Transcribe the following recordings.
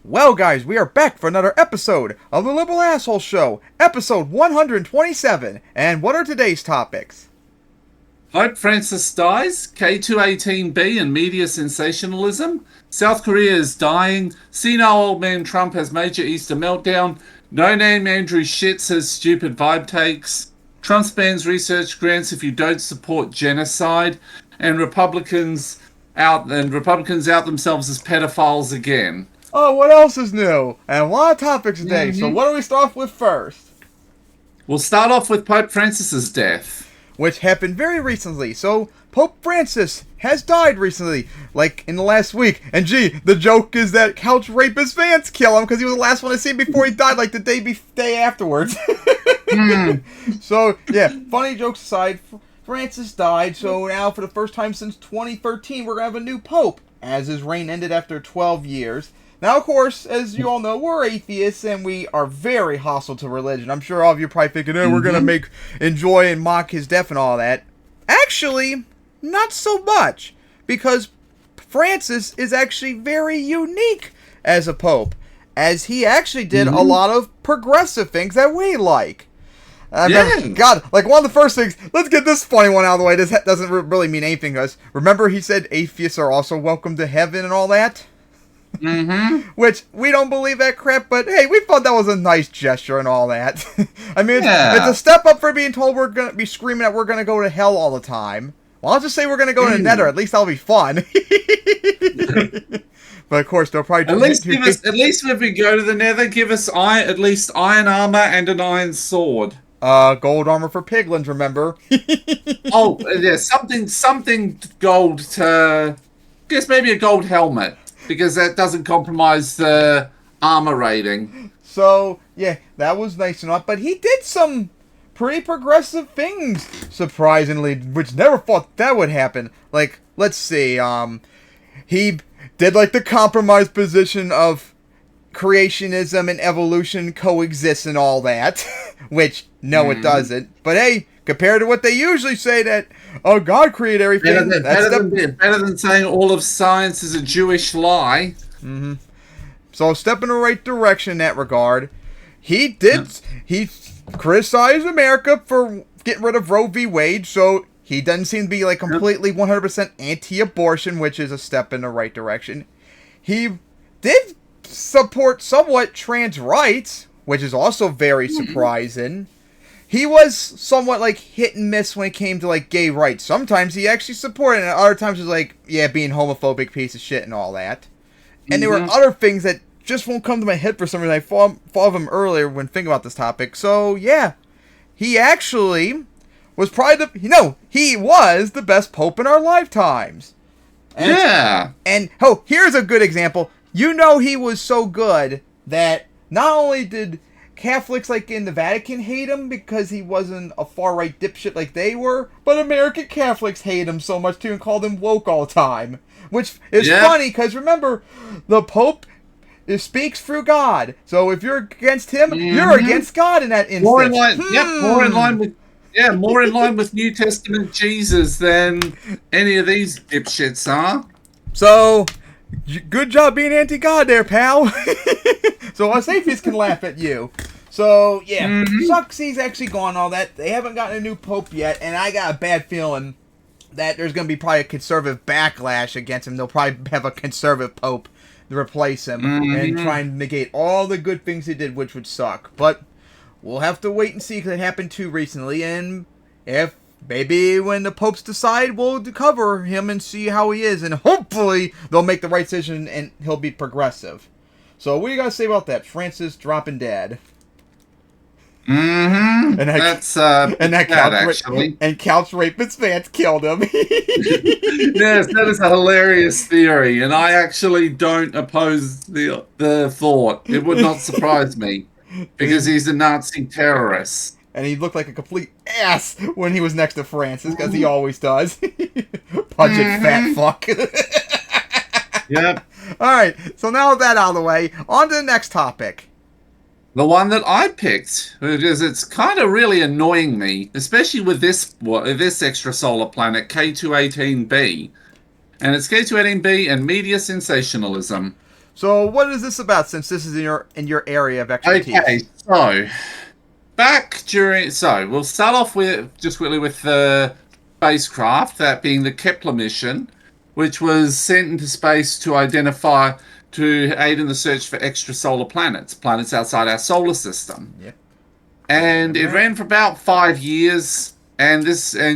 Well, guys, we are back for another episode of the Liberal Asshole Show, episode 127. And what are today's topics? Pope Francis dies, K218B and media sensationalism, South Korea is dying, senile old man Trump has major Easter meltdown, no-name Andrew Schulz has stupid vibe takes, Trump bans research grants if you don't support genocide, and Republicans out themselves as pedophiles again. Oh, what else is new? And a lot of topics today, so what do we start off with first? We'll start off with Pope Francis's death. Which happened very recently. So, Pope Francis has died recently, like in the last week. And gee, the joke is that couch rapist fans kill him because he was the last one to see him before he died, like the day afterwards. So, yeah, funny jokes aside, Francis died, so now for the first time since 2013, we're going to have a new pope, as his reign ended after 12 years. Now, of course, as you all know, we're atheists, and we are very hostile to religion. I'm sure all of you are probably thinking, we're going to enjoy and mock his death and all that. Actually, not so much, because Francis is actually very unique as a pope, as he actually did a lot of progressive things that we like. God, like one of the first things, let's get this funny one out of the way. This doesn't really mean anything to us. Remember he said atheists are also welcome to heaven and all that? Which, we don't believe that crap, but hey, we thought that was a nice gesture and all that. I mean, it's a step up for being told we're going to be screaming that we're going to go to hell all the time. Well, I'll just say we're going to go to the Nether. At least that'll be fun. But of course, they'll probably... At least if we go to the Nether, give us at least iron armor and an iron sword. Gold armor for piglins, remember? Oh, yeah, something gold to... I guess maybe a gold helmet. Because that doesn't compromise the armor rating. So, yeah, that was nice enough. But he did some pretty progressive things, surprisingly, which never thought that would happen. Like, let's see, he did, like, the compromise position of creationism and evolution coexist and all that. Which, no, it doesn't. But hey, compared to what they usually say that, oh, God created everything. Better than saying all of science is a Jewish lie. So, step in the right direction in that regard. He criticized America for getting rid of Roe v. Wade, so he doesn't seem to be like completely 100% anti-abortion, which is a step in the right direction. He did support somewhat trans rights, which is also very surprising. He was somewhat, like, hit and miss when it came to, like, gay rights. Sometimes he actually supported it, and other times he was like, yeah, being homophobic piece of shit and all that. And there were other things that just won't come to my head for some reason. I thought of him earlier when thinking about this topic. So, yeah. He actually was probably he was the best pope in our lifetimes. And, here's a good example. You know he was so good that not only did Catholics, like, in the Vatican hate him because he wasn't a far-right dipshit like they were, but American Catholics hate him so much, too, and called him woke all the time. Which is funny, because remember, the Pope speaks through God. So if you're against him, you're against God in that instance. More in line with New Testament Jesus than any of these dipshits are. So, good job being anti-God there, pal. So us atheists can laugh at you. So, yeah, sucks he's actually gone all that. They haven't gotten a new pope yet, and I got a bad feeling that there's going to be probably a conservative backlash against him. They'll probably have a conservative pope to replace him and try and negate all the good things he did, which would suck. But we'll have to wait and see, because it happened too recently, and if maybe when the popes decide, we'll cover him and see how he is, and hopefully they'll make the right decision and he'll be progressive. So what do you got to say about that? Francis dropping dead. And couch rapist fans killed him. Yes, that is a hilarious theory, and I actually don't oppose the thought. It would not surprise me, because he's a Nazi terrorist. And he looked like a complete ass when he was next to Francis, because he always does. Pudged fat fuck. Yep. Alright, so now with that out of the way, on to the next topic. The one that I picked, because it's kind of really annoying me, especially with this extrasolar planet, K218b. And it's K218b and media sensationalism. So what is this about? Since this is in your area of expertise. Okay, so we'll start off with just really with the spacecraft, that being the Kepler mission, which was sent into space to aid in the search for extrasolar planets outside our solar system. Yep. And it ran for about 5 years, and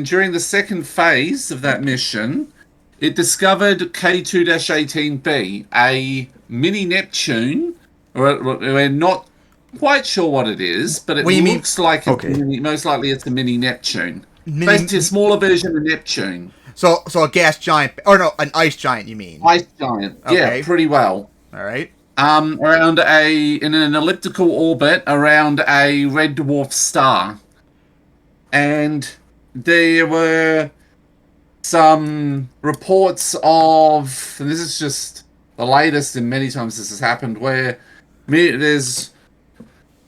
during the second phase of that mission, it discovered K2-18b, a mini Neptune. We're not quite sure what it is, but it looks like most likely it's a mini Neptune. Basically a smaller version of Neptune. So a gas giant, or no, an ice giant, you mean? Ice giant, okay. Yeah, pretty well. All right. In an elliptical orbit around a red dwarf star, and there were some reports of, and this is just the latest, and many times this has happened, where there's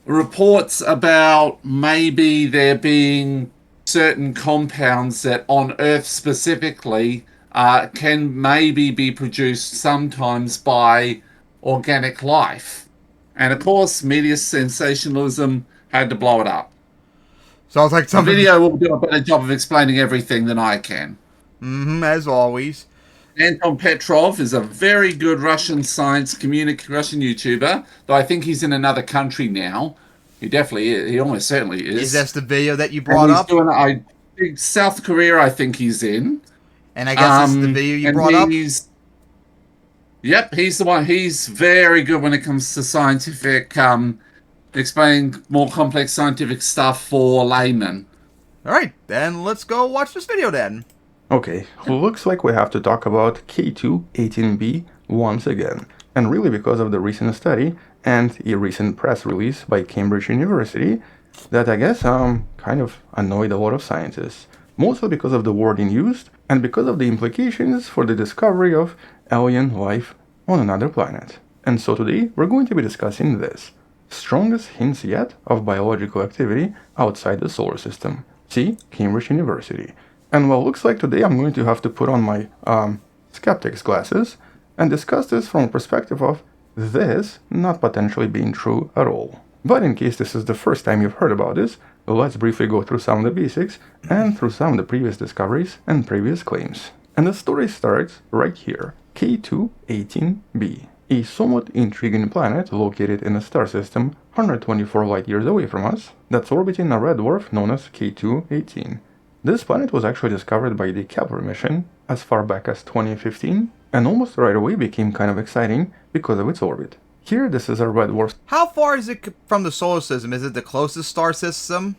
reports about maybe there being certain compounds that on Earth specifically can maybe be produced sometimes by organic life. And of course, media sensationalism had to blow it up. Sounds like something. The video will do a better job of explaining everything than I can. As always. Anton Petrov is a very good Russian Russian YouTuber, though I think he's in another country now. He definitely is. He almost certainly is. Is that the video that you brought up? I think South Korea, I think he's in. And I guess this is the video you brought up? Yep, he's the one. He's very good when it comes to scientific, explaining more complex scientific stuff for laymen. Alright, then let's go watch this video then. Okay, looks like we have to talk about K2-18b once again. And really because of the recent study and a recent press release by Cambridge University that I guess kind of annoyed a lot of scientists. Mostly because of the wording used and because of the implications for the discovery of alien life on another planet. And so today we're going to be discussing this. Strongest hints yet of biological activity outside the solar system. See, Cambridge University. And well, looks like today I'm going to have to put on my skeptic's glasses and discuss this from a perspective of this not potentially being true at all. But in case this is the first time you've heard about this, let's briefly go through some of the basics and through some of the previous discoveries and previous claims. And the story starts right here. K2-18b, a somewhat intriguing planet located in a star system 124 light years away from us that's orbiting a red dwarf known as K2-18. This planet was actually discovered by the Kepler mission as far back as 2015 and almost right away became kind of exciting because of its orbit. Here, this is a red dwarf. How far is it from the solar system? Is it the closest star system?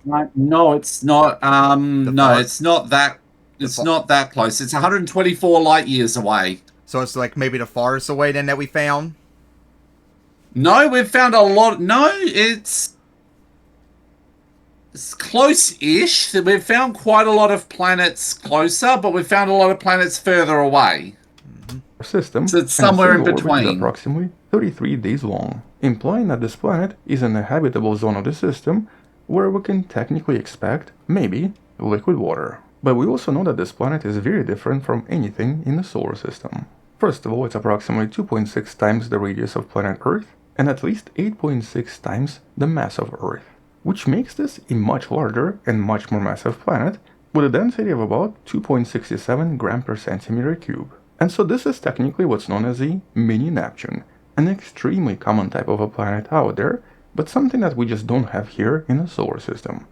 No, it's not. It's not that. It's not that close. It's 124 light years away. So it's like maybe the farthest away then that we found? No, we've found a lot. No, it's close-ish. We've found quite a lot of planets closer, but we've found a lot of planets further away. System, so it's somewhere in between. Approximately 33 days long, implying that this planet is in a habitable zone of the system where we can technically expect, maybe, liquid water. But we also know that this planet is very different from anything in the solar system. First of all, it's approximately 2.6 times the radius of planet Earth, and at least 8.6 times the mass of Earth, which makes this a much larger and much more massive planet with a density of about 2.67 gram per centimeter cube. And so this is technically what's known as a mini Neptune, an extremely common type of a planet out there, but something that we just don't have here in the solar system.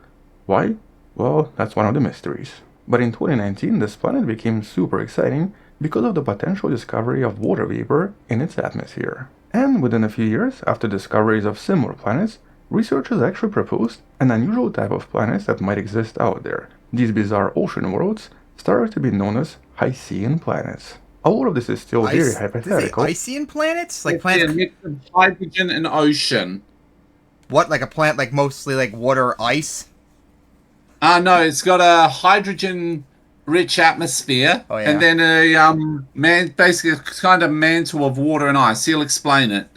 Why? Well, that's one of the mysteries. But in 2019, this planet became super exciting because of the potential discovery of water vapor in its atmosphere. And within a few years, after discoveries of similar planets, researchers actually proposed an unusual type of planets that might exist out there. These bizarre ocean worlds started to be known as Hycean planets. A lot of this is still very hypothetical. Hycean planets? Like planets? A mix of hydrogen and ocean. What, like a planet like mostly like water or ice? No, it's got a hydrogen-rich atmosphere, and then a basically a kind of mantle of water and ice. He'll explain it.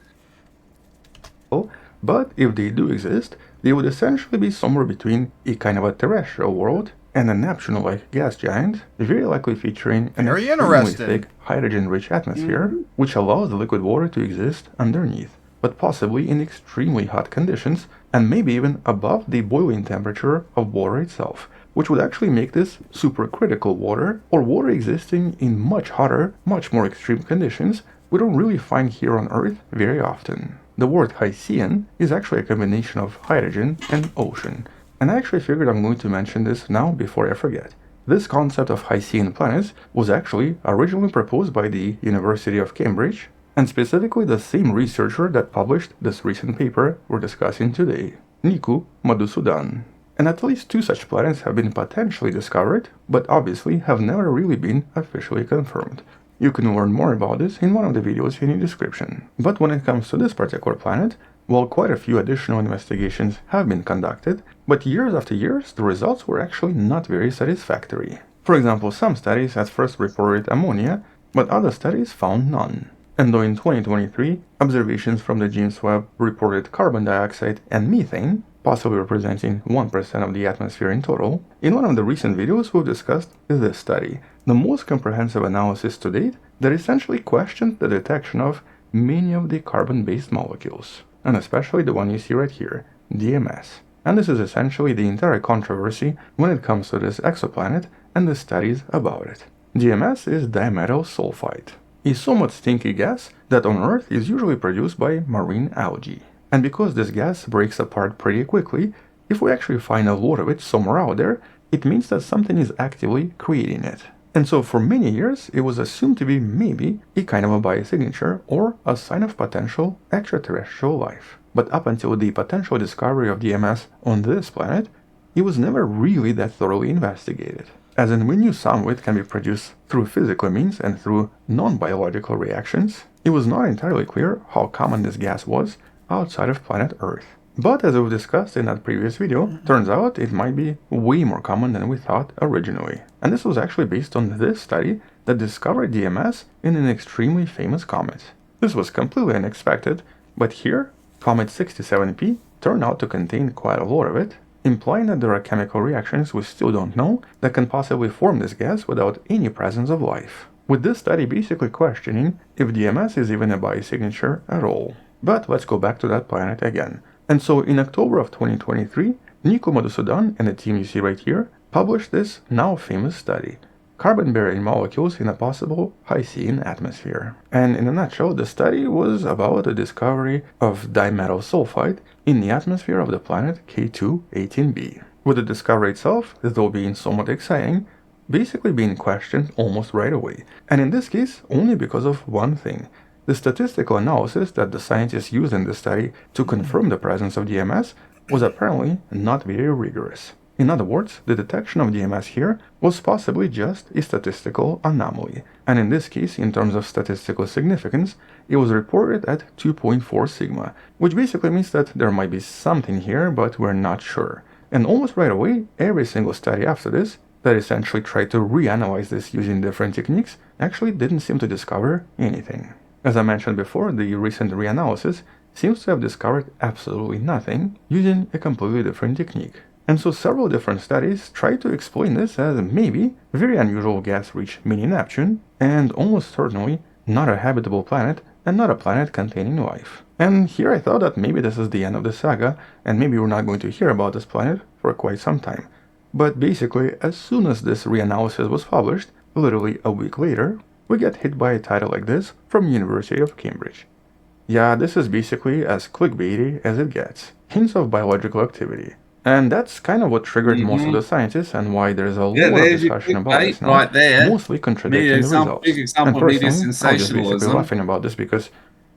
But if they do exist, they would essentially be somewhere between a kind of a terrestrial world and a Neptune-like gas giant, very likely featuring an Very extremely interesting. thick hydrogen-rich atmosphere, which allows the liquid water to exist underneath, but possibly in extremely hot conditions, and maybe even above the boiling temperature of water itself, which would actually make this supercritical water, or water existing in much hotter, much more extreme conditions we don't really find here on Earth very often. The word Hycean is actually a combination of hydrogen and ocean, and I actually figured I'm going to mention this now before I forget. This concept of Hycean planets was actually originally proposed by the University of Cambridge, and specifically the same researcher that published this recent paper we're discussing today, Niku Madhusudan. And at least 2 such planets have been potentially discovered, but obviously have never really been officially confirmed. You can learn more about this in one of the videos in the description. But when it comes to this particular planet, well, quite a few additional investigations have been conducted, but years after years, the results were actually not very satisfactory. For example, some studies at first reported ammonia, but other studies found none. And though in 2023, observations from the James Webb reported carbon dioxide and methane, possibly representing 1% of the atmosphere in total, in one of the recent videos we've discussed this study, the most comprehensive analysis to date that essentially questioned the detection of many of the carbon-based molecules, and especially the one you see right here, DMS. And this is essentially the entire controversy when it comes to this exoplanet and the studies about it. DMS is dimethyl sulfide, a somewhat stinky gas that on Earth is usually produced by marine algae. And because this gas breaks apart pretty quickly, if we actually find a lot of it somewhere out there, it means that something is actively creating it. And so for many years, it was assumed to be maybe a kind of a biosignature or a sign of potential extraterrestrial life. But up until the potential discovery of DMS on this planet, it was never really that thoroughly investigated. As in, we knew some of it can be produced through physical means and through non-biological reactions. It was not entirely clear how common this gas was outside of planet Earth. But as we've discussed in that previous video, turns out it might be way more common than we thought originally. And this was actually based on this study that discovered DMS in an extremely famous comet. This was completely unexpected, but here, Comet 67P turned out to contain quite a lot of it, implying that there are chemical reactions we still don't know that can possibly form this gas without any presence of life. With this study basically questioning if DMS is even a biosignature at all. But let's go back to that planet again. And so in October of 2023, Niku Madhusudan and the team you see right here published this now famous study, Carbon-Bearing Molecules in a Possible Hycean Atmosphere. And in a nutshell, the study was about the discovery of dimethyl sulfide in the atmosphere of the planet K2-18b, with the discovery itself, though being somewhat exciting, basically being questioned almost right away. And in this case, only because of one thing. The statistical analysis that the scientists used in this study to confirm the presence of DMS was apparently not very rigorous. In other words, the detection of DMS here was possibly just a statistical anomaly, and in this case, in terms of statistical significance, it was reported at 2.4 sigma, which basically means that there might be something here, but we're not sure. And almost right away, every single study after this that essentially tried to reanalyze this using different techniques actually didn't seem to discover anything. As I mentioned before, the recent reanalysis seems to have discovered absolutely nothing using a completely different technique. And so several different studies try to explain this as maybe a very unusual gas-rich mini-Neptune, and almost certainly not a habitable planet and not a planet containing life. And here I thought that maybe this is the end of the saga, and maybe we're not going to hear about this planet for quite some time. But basically, as soon as this reanalysis was published, literally a week later, we get hit by a title like this from University of Cambridge. Yeah, this is basically as clickbaity as it gets. Hints of biological activity. And that's kind of what triggered most of the scientists and why there's a lot of discussion about this now, right there. mostly contradicting the results. Big example And of media personally, I was just basically sensationalism. laughing about this because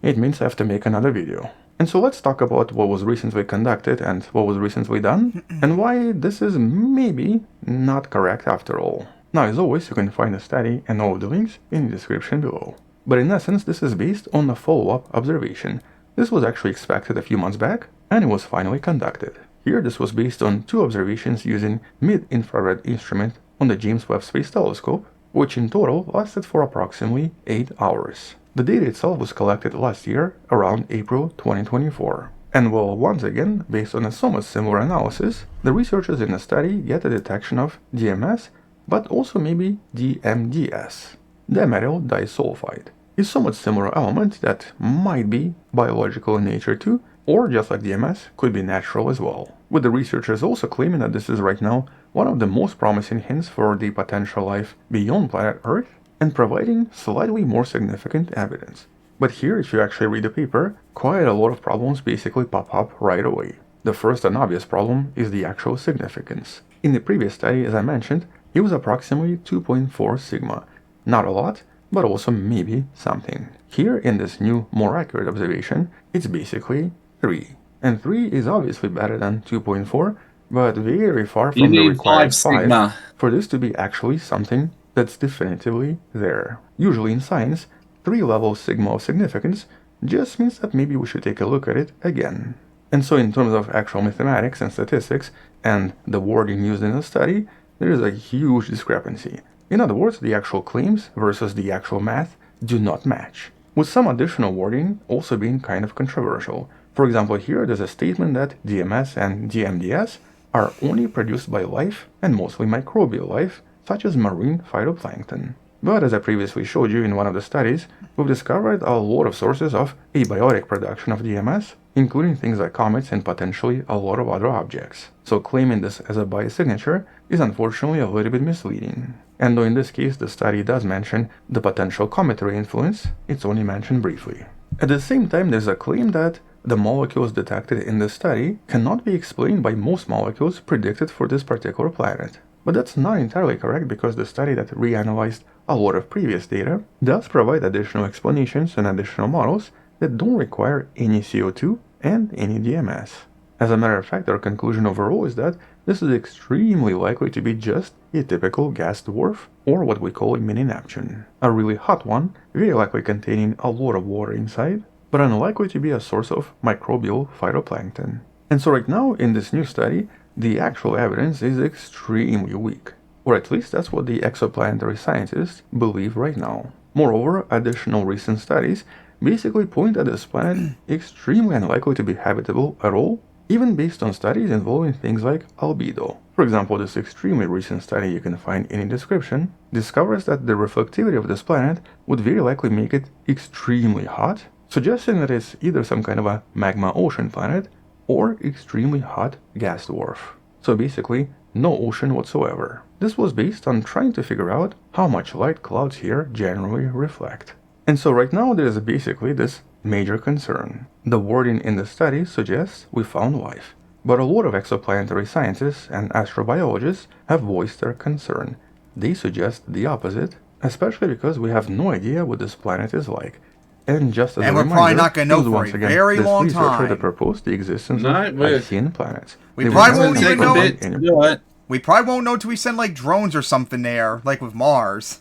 it means I have to make another video. And so let's talk about what was recently conducted and what was recently done, and why this is maybe not correct after all. Now, as always, you can find the study and all of the links in the description below. But in essence, this is based on a follow-up observation. This was actually expected a few months back, and it was finally conducted. Here, this was based on 2 observations using mid-infrared instrument on the James Webb Space Telescope, which in total lasted for approximately 8 hours. The data itself was collected last year, around April 2024. And well, once again, based on a somewhat similar analysis, the researchers in the study get a detection of DMS, but also maybe DMDS, dimethyl disulfide. It's a somewhat similar element that might be biological in nature too, or just like DMS, could be natural as well. With the researchers also claiming that this is right now one of the most promising hints for the potential life beyond planet Earth, and providing slightly more significant evidence. But here, if you actually read the paper, quite a lot of problems basically pop up right away. The first and obvious problem is the actual significance. In the previous study, as I mentioned, it was approximately 2.4 sigma. Not a lot, but also maybe something. Here, in this new, more accurate observation, it's basically 3. And 3 is obviously better than 2.4, but very far from the required 5 sigma. for this to be actually something that's definitively there. Usually in science, 3 levels sigma of significance just means that maybe we should take a look at it again. And so in terms of actual mathematics and statistics and the wording used in the study, there is a huge discrepancy. In other words, the actual claims versus the actual math do not match, with some additional wording also being kind of controversial. For example, here there's a statement that DMS and DMDS are only produced by life and mostly microbial life, such as marine phytoplankton. But as I previously showed you in one of the studies, we've discovered a lot of sources of abiotic production of DMS, including things like comets and potentially a lot of other objects. So claiming this as a biosignature is unfortunately a little bit misleading. And though in this case the study does mention the potential cometary influence, it's only mentioned briefly. At the same time, there's a claim that the molecules detected in this study cannot be explained by most molecules predicted for this particular planet. But that's not entirely correct, because the study that reanalyzed a lot of previous data does provide additional explanations and additional models that don't require any CO2 and any DMS. As a matter of fact, our conclusion overall is that this is extremely likely to be just a typical gas dwarf, or what we call a mini Neptune. A really hot one, very likely containing a lot of water inside, but unlikely to be a source of microbial phytoplankton. And so right now, in this new study, the actual evidence is extremely weak. Or at least that's what the exoplanetary scientists believe right now. Moreover, additional recent studies basically point at this planet extremely unlikely to be habitable at all, even based on studies involving things like albedo. For example, this extremely recent study you can find in a description discovers that the reflectivity of this planet would very likely make it extremely hot, suggesting that it's either some kind of a magma ocean planet or extremely hot gas dwarf. So basically, no ocean whatsoever. This was based on trying to figure out how much light clouds here generally reflect. And so right now there's basically this major concern. The wording in the study suggests we found life, but a lot of exoplanetary scientists and astrobiologists have voiced their concern. They suggest the opposite, especially because we have no idea what this planet is like. And just as a reminder, probably not going to know for once a again, very this long researcher time. that proposed the existence No, of Haitian planets. We They probably were won't not even found know in it. any- Do it. We probably won't know till we send like drones or something there, like with Mars.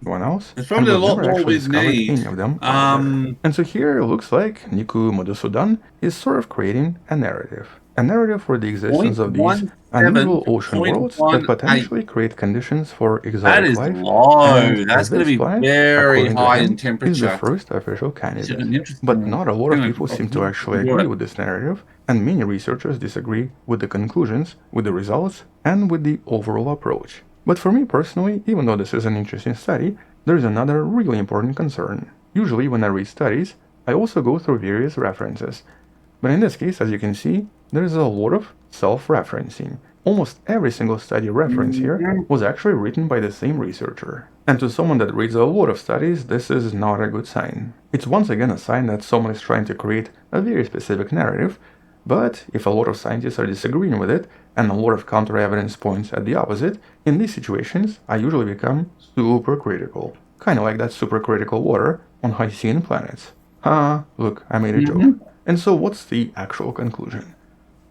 Anyone else? There's probably And a we've lot never more actually we discovered need. any of them either. Um, And so here it looks like Niku Madhusudan is sort of creating a narrative. A narrative for the existence of these unusual ocean worlds that potentially create conditions for that exotic is life. low. And That's going to this be planet, very according to high him, in is the temperature. first official candidate. an interesting But not a lot of thing. people seem to actually agree with this narrative, and many researchers disagree with the conclusions, with the results, and with the overall approach. But for me personally, even though this is an interesting study, there is another really important concern. Usually when I read studies, I also go through various references. But in this case, as you can see, there is a lot of self-referencing. Almost every single study reference here was actually written by the same researcher. And to someone that reads a lot of studies, this is not a good sign. It's once again a sign that someone is trying to create a very specific narrative, but if a lot of scientists are disagreeing with it, and a lot of counter-evidence points at the opposite, in these situations, I usually become super critical. Kinda like that supercritical water on Haitian planets. Look, I made a joke. And so what's the actual conclusion?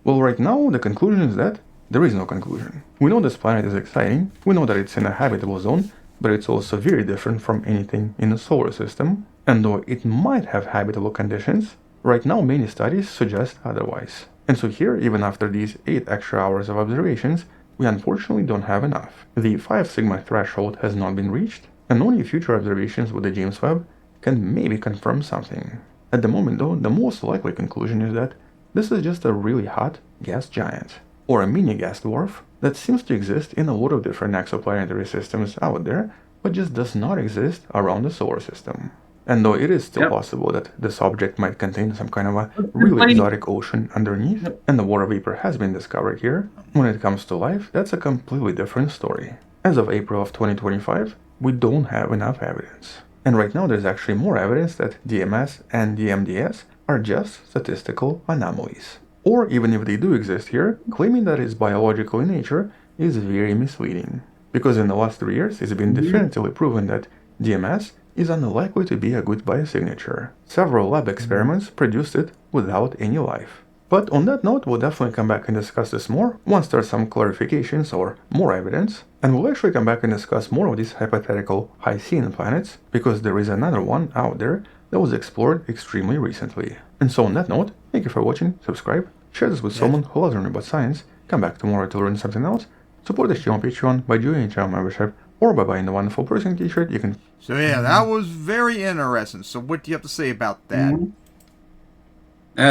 Well, right now, the conclusion is that there is no conclusion. We know this planet is exciting, we know that it's in a habitable zone, but it's also very different from anything in the solar system, and though it might have habitable conditions, right now many studies suggest otherwise. And so here, even after these 8 extra hours of observations, we unfortunately don't have enough. The 5 sigma threshold has not been reached, and only future observations with the James Webb can maybe confirm something. At the moment though, the most likely conclusion is that this is just a really hot gas giant, or a mini gas dwarf that seems to exist in a lot of different exoplanetary systems out there, but just does not exist around the solar system. And though it is still possible that this object might contain some kind of a really exotic ocean underneath, and the water vapor has been discovered here, when it comes to life, that's a completely different story. As of April of 2025, we don't have enough evidence. And right now there's actually more evidence that DMS and DMDS are just statistical anomalies. Or even if they do exist here, claiming that it's biological in nature is very misleading. Because in the last 3 years, it's been definitively proven that DMS is unlikely to be a good biosignature. Several lab experiments produced it without any life. But on that note, we'll definitely come back and discuss this more once there's some clarifications or more evidence, and we'll actually come back and discuss more of these hypothetical high-seeing planets, because there is another one out there that was explored extremely recently. And so on that note, thank you for watching, subscribe, share this with someone who loves learning about science, come back tomorrow to learn something else, support this channel on Patreon by joining channel membership, or by buying the wonderful person t-shirt you can... So yeah, that was very interesting. So what do you have to say about that?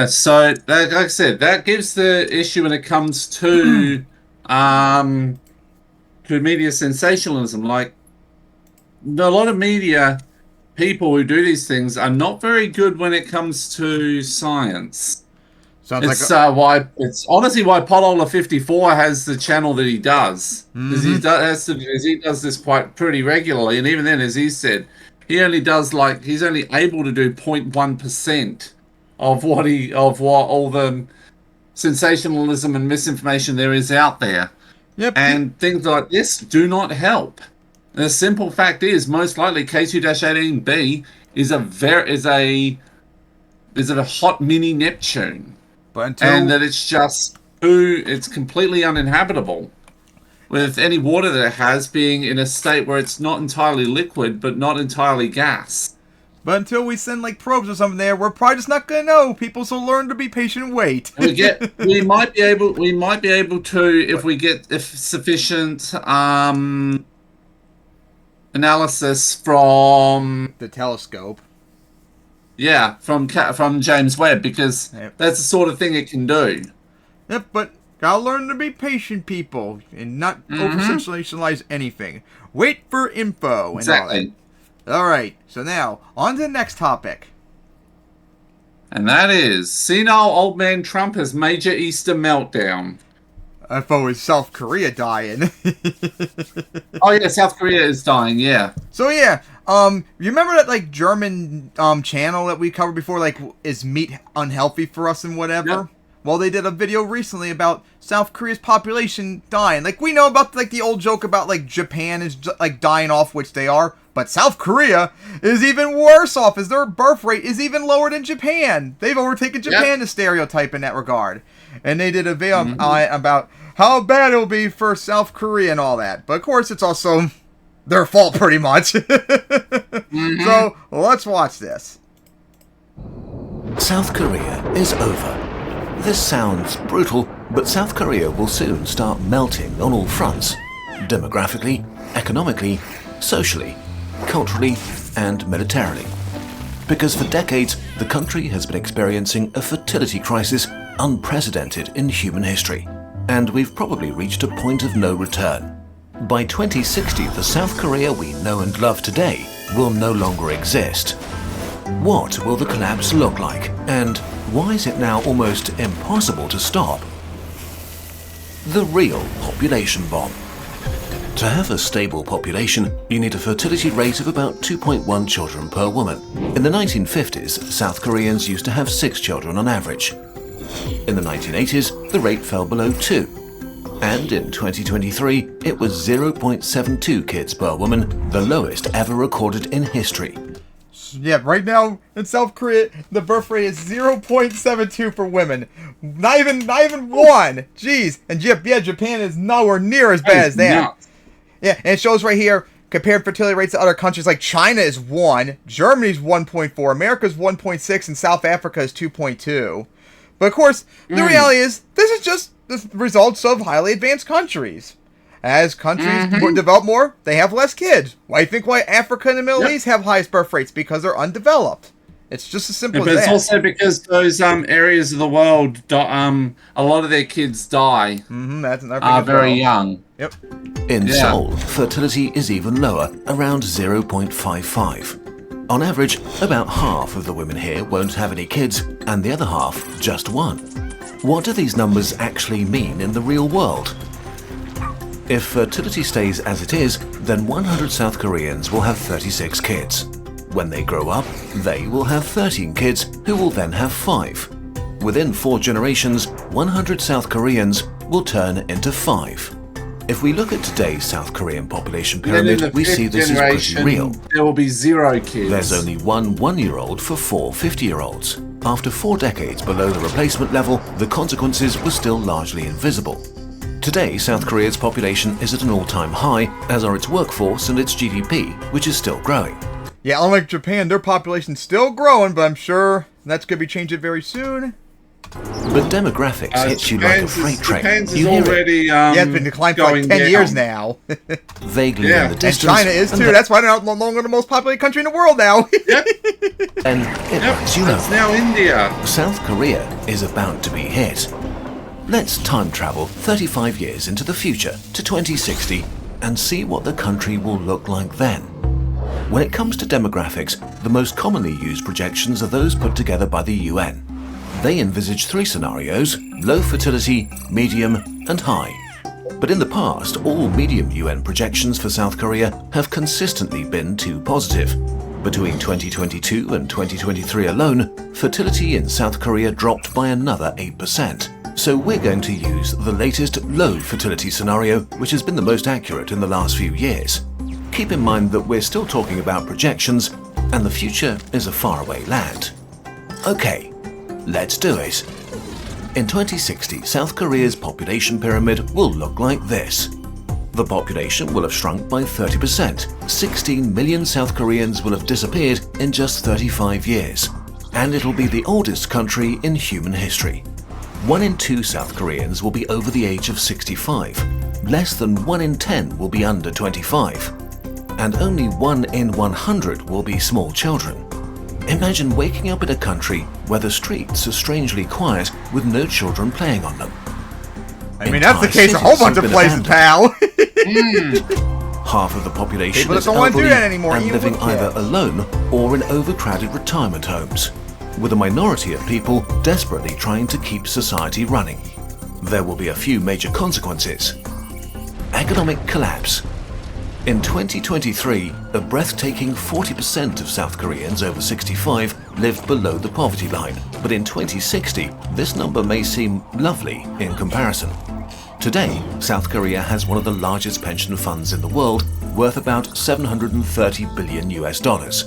So that, like I said, that gives the issue when it comes to media sensationalism. Like, a lot of media people who do these things are not very good when it comes to science. Sounds It's like it's honestly why Potola 54 has the channel that he does. Because he does this pretty regularly, and even then, as he said, he only does he's only able to do 0.1% of what all the sensationalism and misinformation there is out there. Yep. And things like this do not help. The simple fact is, most likely K2-18b is a hot mini Neptune. And that it's completely uninhabitable, with any water that it has being in a state where it's not entirely liquid but not entirely gas. But until we send probes or something there, we're probably just not gonna know. People, so learn to be patient and wait. we might be able to, if we get sufficient analysis from the telescope. Yeah, from James Webb, because that's the sort of thing it can do. Yep, but gotta learn to be patient, people, and not over-sensationalize anything. Wait for info and all that. Alright, so now, on to the next topic. And that is, senile old man Trump has major Easter meltdown. I thought it was South Korea dying. Oh yeah, South Korea is dying, yeah. So yeah, you remember that German channel that we covered before, is meat unhealthy for us and whatever? Yep. Well, they did a video recently about South Korea's population dying. We know about the old joke about Japan is dying off, which they are, but South Korea is even worse off, as their birth rate is even lower than Japan. They've overtaken Japan as stereotype in that regard. And they did a video about how bad it'll be for South Korea and all that. But of course, it's also their fault pretty much. So let's watch this. South Korea is over. This sounds brutal, but South Korea will soon start melting on all fronts. Demographically, economically, socially, culturally, and militarily. Because for decades, the country has been experiencing a fertility crisis unprecedented in human history. And we've probably reached a point of no return. By 2060, the South Korea we know and love today will no longer exist. What will the collapse look like? And why is it now almost impossible to stop? The real population bomb. To have a stable population, you need a fertility rate of about 2.1 children per woman. In the 1950s, South Koreans used to have 6 children on average. In the 1980s, the rate fell below 2. And in 2023, it was 0.72 kids per woman, the lowest ever recorded in history. Yeah, right now in South Korea, the birth rate is 0.72 for women. Not even 1. Jeez. And yeah, Japan is nowhere near as bad as that. Yeah, and it shows right here, compared fertility rates to other countries, China is 1, Germany's 1.4, America's 1.6, and South Africa is 2.2. But of course, the reality is, this is just the results of highly advanced countries. As countries develop more, they have less kids. Why do you think Africa and the Middle East have highest birth rates? Because they're undeveloped. It's just as simple But as it's that. also because those areas of the world, a lot of their kids die That's another thing as very well. young. Yep. In Yeah. Seoul, fertility is even lower, around 0.55. On average, about half of the women here won't have any kids, and the other half just one. What do these numbers actually mean in the real world? If fertility stays as it is, then 100 South Koreans will have 36 kids. When they grow up, they will have 13 kids, who will then have 5. Within 4 generations, 100 South Koreans will turn into 5. If we look at today's South Korean population Then in the pyramid, we see fifth this is pretty generation, real. there will be 0 kids. There's only one 1-year-old for 4 50-year-olds. After 4 decades below the replacement level, the consequences were still largely invisible. Today, South Korea's population is at an all-time high, as are its workforce and its GDP, which is still growing. Yeah, unlike Japan, their population's still growing, but I'm sure that's going to be changing very soon. But demographics hits you like a freight train. Japan's You is hear it already Yeah, it's been declined for like going 10 down. years now. vaguely Yeah. in the And distance. And China is and too. That's why they're no longer the most populated country in the world now. then it lets you know. It's now India. South Korea is about to be hit. Let's time travel 35 years into the future to 2060 and see what the country will look like then. When it comes to demographics, the most commonly used projections are those put together by the UN. They envisage 3 scenarios: low fertility, medium, and high. But in the past, all medium UN projections for South Korea have consistently been too positive. Between 2022 and 2023 alone, fertility in South Korea dropped by another 8%. So we're going to use the latest low fertility scenario, which has been the most accurate in the last few years. Keep in mind that we're still talking about projections, and the future is a faraway land. Okay, let's do it. In 2060, South Korea's population pyramid will look like this. The population will have shrunk by 30%. 16 million South Koreans will have disappeared in just 35 years. And it'll be the oldest country in human history. 1 in 2 South Koreans will be over the age of 65. Less than 1 in 10 will be under 25. And only 1 in 100 will be small children. Imagine waking up in a country where the streets are strangely quiet with no children playing on them. I mean, that's the Entire case a whole cities bunch of have been places, abandoned. pal. Half of the population People is don't want to do elderly that anymore, and even living with either kids. alone or in overcrowded retirement homes, with a minority of people desperately trying to keep society running. There will be a few major consequences. Economic collapse. In 2023, a breathtaking 40% of South Koreans over 65 lived below the poverty line, but in 2060, this number may seem lovely in comparison. Today, South Korea has one of the largest pension funds in the world, worth about 730 billion US dollars.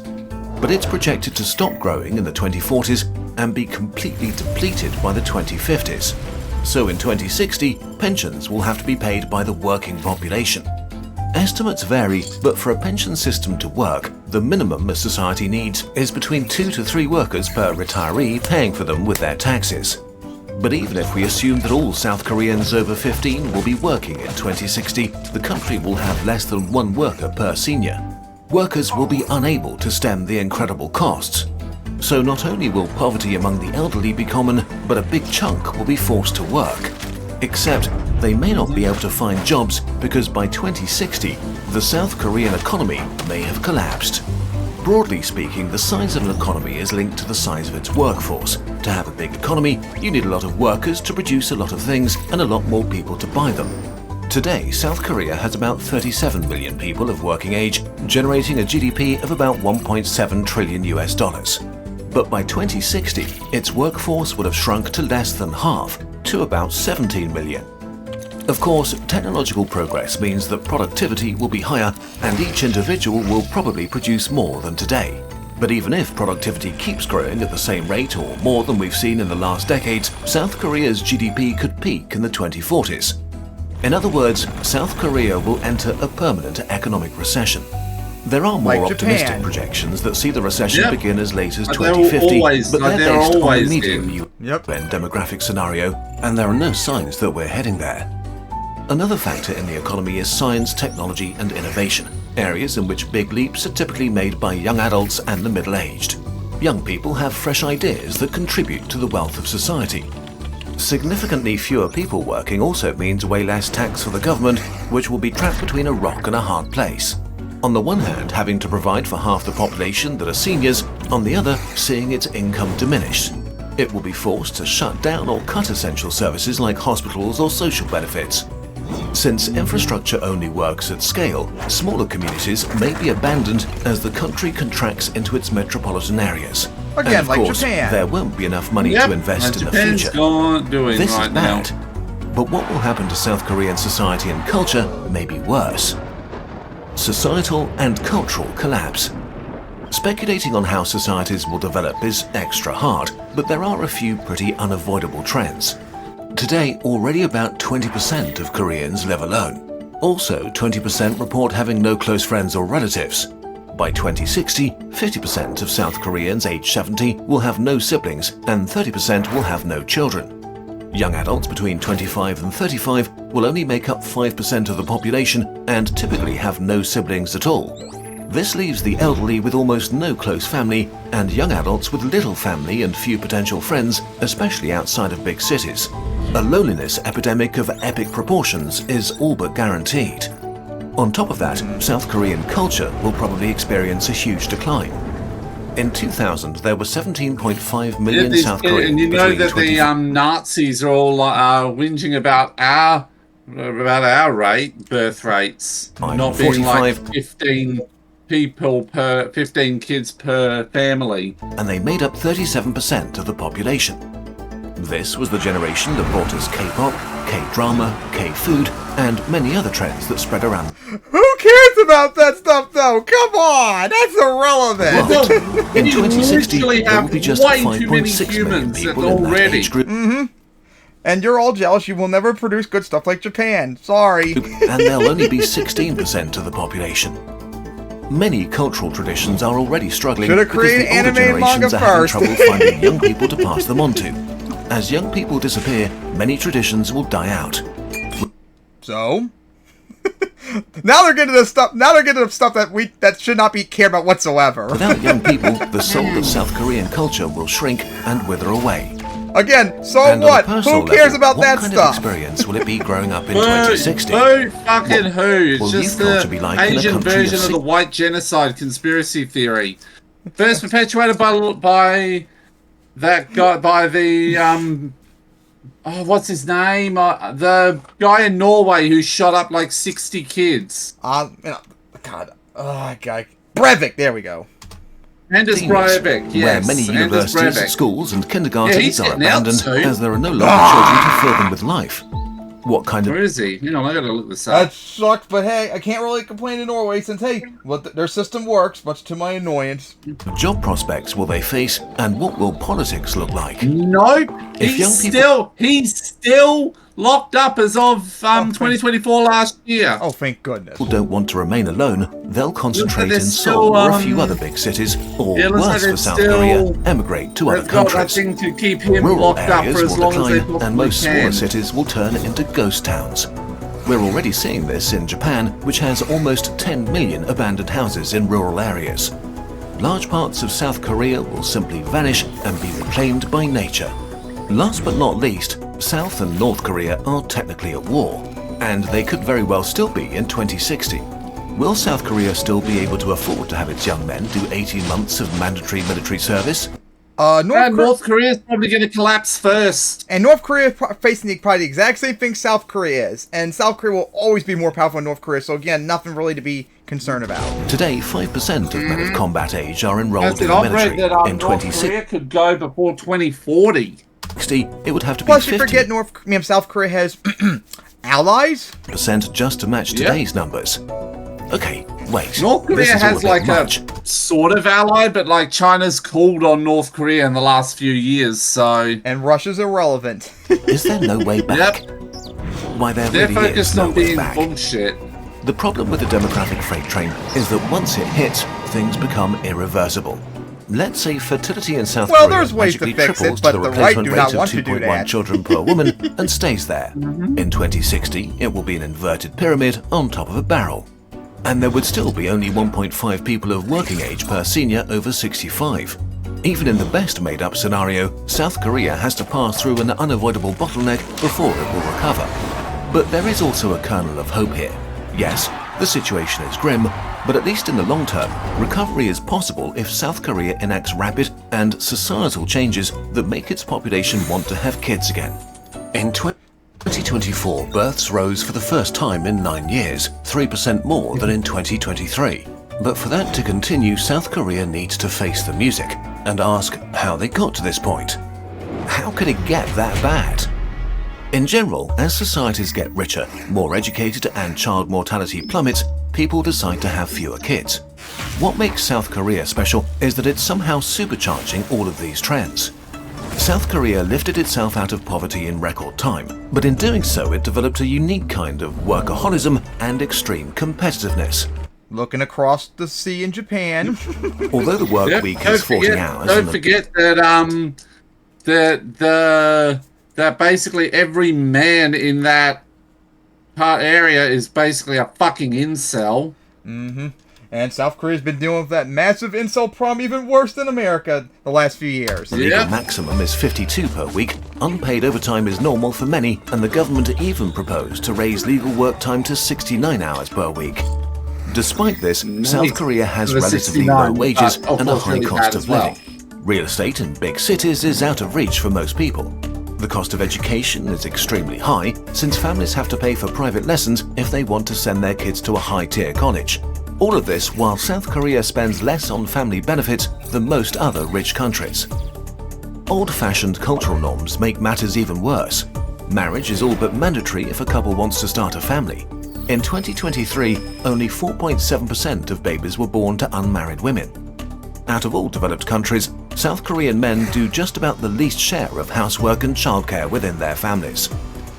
But it's projected to stop growing in the 2040s and be completely depleted by the 2050s. So in 2060, pensions will have to be paid by the working population. Estimates vary, but for a pension system to work, the minimum a society needs is between 2 to 3 workers per retiree paying for them with their taxes. But even if we assume that all South Koreans over 15 will be working in 2060, the country will have less than 1 worker per senior. Workers will be unable to stem the incredible costs. So not only will poverty among the elderly be common, but a big chunk will be forced to work. Except they may not be able to find jobs because by 2060, the South Korean economy may have collapsed. Broadly speaking, the size of an economy is linked to the size of its workforce. To have a big economy, you need a lot of workers to produce a lot of things and a lot more people to buy them. Today, South Korea has about 37 million people of working age, generating a GDP of about 1.7 trillion US dollars. But by 2060, its workforce would have shrunk to less than half, to about 17 million. Of course, technological progress means that productivity will be higher and each individual will probably produce more than today. But even if productivity keeps growing at the same rate or more than we've seen in the last decades, South Korea's GDP could peak in the 2040s. In other words, South Korea will enter a permanent economic recession. There are more Like optimistic Japan. projections that see the recession begin as late as But they're 2050, always- but they're they're based on the always medium in. UN demographic scenario, and there are no signs that we're heading there. Another factor in the economy is science, technology, and innovation, areas in which big leaps are typically made by young adults and the middle-aged. Young people have fresh ideas that contribute to the wealth of society. Significantly fewer people working also means way less tax for the government, which will be trapped between a rock and a hard place. On the one hand, having to provide for half the population that are seniors, on the other, seeing its income diminished. It will be forced to shut down or cut essential services like hospitals or social benefits. Since infrastructure only works at scale, smaller communities may be abandoned as the country contracts into its metropolitan areas. Again, and of like course, Japan. there won't be enough money to invest in the Japan's future. doing This right is now. bad. But what will happen to South Korean society and culture may be worse. Societal and cultural collapse. Speculating on how societies will develop is extra hard, but there are a few pretty unavoidable trends. Today, already about 20% of Koreans live alone. Also, 20% report having no close friends or relatives. By 2060, 50% of South Koreans aged 70 will have no siblings and 30% will have no children. Young adults between 25 and 35 will only make up 5% of the population and typically have no siblings at all. This leaves the elderly with almost no close family and young adults with little family and few potential friends, especially outside of big cities. A loneliness epidemic of epic proportions is all but guaranteed. On top of that, South Korean culture will probably experience a huge decline. In 2000, there were 17.5 million South Koreans. And you know between that the Nazis are all whinging about our birth rates not being like 15 kids per family. And they made up 37% of the population. This was the generation that brought us K-pop, K-drama, K-food, and many other trends that spread around. Who cares about that stuff, though? Come on, that's irrelevant. Well, in 2060, literally there will have be just way too many 5.6 million humans people in that already. age group. And you're all jealous you will never produce good stuff like Japan. Sorry. And there'll only be 16% of the population. Many cultural traditions are already struggling Should've because the created older anime and manga generations are having first. trouble finding young people to pass them on to. As young people disappear, many traditions will die out. So? Now they're getting the stuff. Now they're getting the stuff that should not be cared about whatsoever. Without young people, the soul of South Korean culture will shrink and wither away. Again, so And on a what? personal Who cares level, about that what kind stuff? of experience will it be growing up in 2060? Who fucking who? It's will just youth culture the be like in a Asian country of version of the white genocide conspiracy theory. First perpetuated by that guy, by the what's his name? The guy in Norway who shot up like 60 kids. God, Breivik. There we go. Anders Breivik, yes. Where many Anders universities, Breivik. schools and Yeah, kindergartens he's are getting out abandoned soon. as there are no longer children to fill them with life. What kind Where of is he? Hang on, I gotta look this That up. sucks, but hey, I can't really complain in Norway since, hey, well, their system works, much to my annoyance. job prospects will they face, and what will politics look like? Nope. If young people- He's still locked up as of 2024 last year. Oh, thank goodness. People don't want to remain alone, they'll concentrate they're in still, Seoul or a few other big cities, or it looks worse like for it's South still- Korea, emigrate to other They've got that countries. thing to keep him Rural locked up areas for as will long as they decline, possibly and most can. smaller cities will turn into ghost towns. We're already seeing this in Japan, which has almost 10 million abandoned houses in rural areas. Large parts of South Korea will simply vanish and be reclaimed by nature. Last but not least, South and North Korea are technically at war, and they could very well still be in 2060. Will South Korea still be able to afford to have its young men do 18 months of mandatory military service? North Korea's probably going to collapse first. And North Korea is facing probably the exact same thing South Korea is. And South Korea will always be more powerful than North Korea, so again, nothing really to be concerned about. Today, 5% of men of combat age are enrolled in the I've read military. that In North 2060, Korea could go before 2040. it would have to be Plus, you forget South Korea has allies? 50% just to match today's numbers. Okay, wait. North This Korea is all has bit like much. a sort of ally, but like China's called on North Korea in the last few years, so And Russia's irrelevant. Is there no way back? Why, there they're really is focused no on way being back. bullshit. The problem with the demographic freight train is that once it hits, things become irreversible. Let's say fertility in South Well, Korea there's ways to magically fix it, triples but to the the right replacement do not rate want of to do 2.1 that. children per woman and stays there. In 2060, it will be an inverted pyramid on top of a barrel. And there would still be only 1.5 people of working age per senior over 65. Even in the best made-up scenario, South Korea has to pass through an unavoidable bottleneck before it will recover. But there is also a kernel of hope here. Yes, the situation is grim, but at least in the long term, recovery is possible if South Korea enacts rapid and societal changes that make its population want to have kids again. In 2024, births rose for the first time in 9 years, 3% more than in 2023. But for that to continue, South Korea needs to face the music and ask how they got to this point. How could it get that bad? In general, as societies get richer, more educated, and child mortality plummets, people decide to have fewer kids. What makes South Korea special is that it's somehow supercharging all of these trends. South Korea lifted itself out of poverty in record time, but in doing so it developed a unique kind of workaholism and extreme competitiveness. Looking across the sea in Japan. Although the work week is 40 hours... Don't forget that that basically every man in that area is basically a fucking incel. Mm-hmm. And South Korea's been dealing with that massive incel problem even worse than America the last few years. The legal maximum is 52 per week. Unpaid overtime is normal for many, and the government even proposed to raise legal work time to 69 hours per week. Despite this, South Korea has relatively low wages and a high cost of living. Real estate in big cities is out of reach for most people. The cost of education is extremely high, since families have to pay for private lessons if they want to send their kids to a high-tier college. All of this while South Korea spends less on family benefits than most other rich countries. Old-fashioned cultural norms make matters even worse. Marriage is all but mandatory if a couple wants to start a family. In 2023, only 4.7% of babies were born to unmarried women. Out of all developed countries, South Korean men do just about the least share of housework and childcare within their families.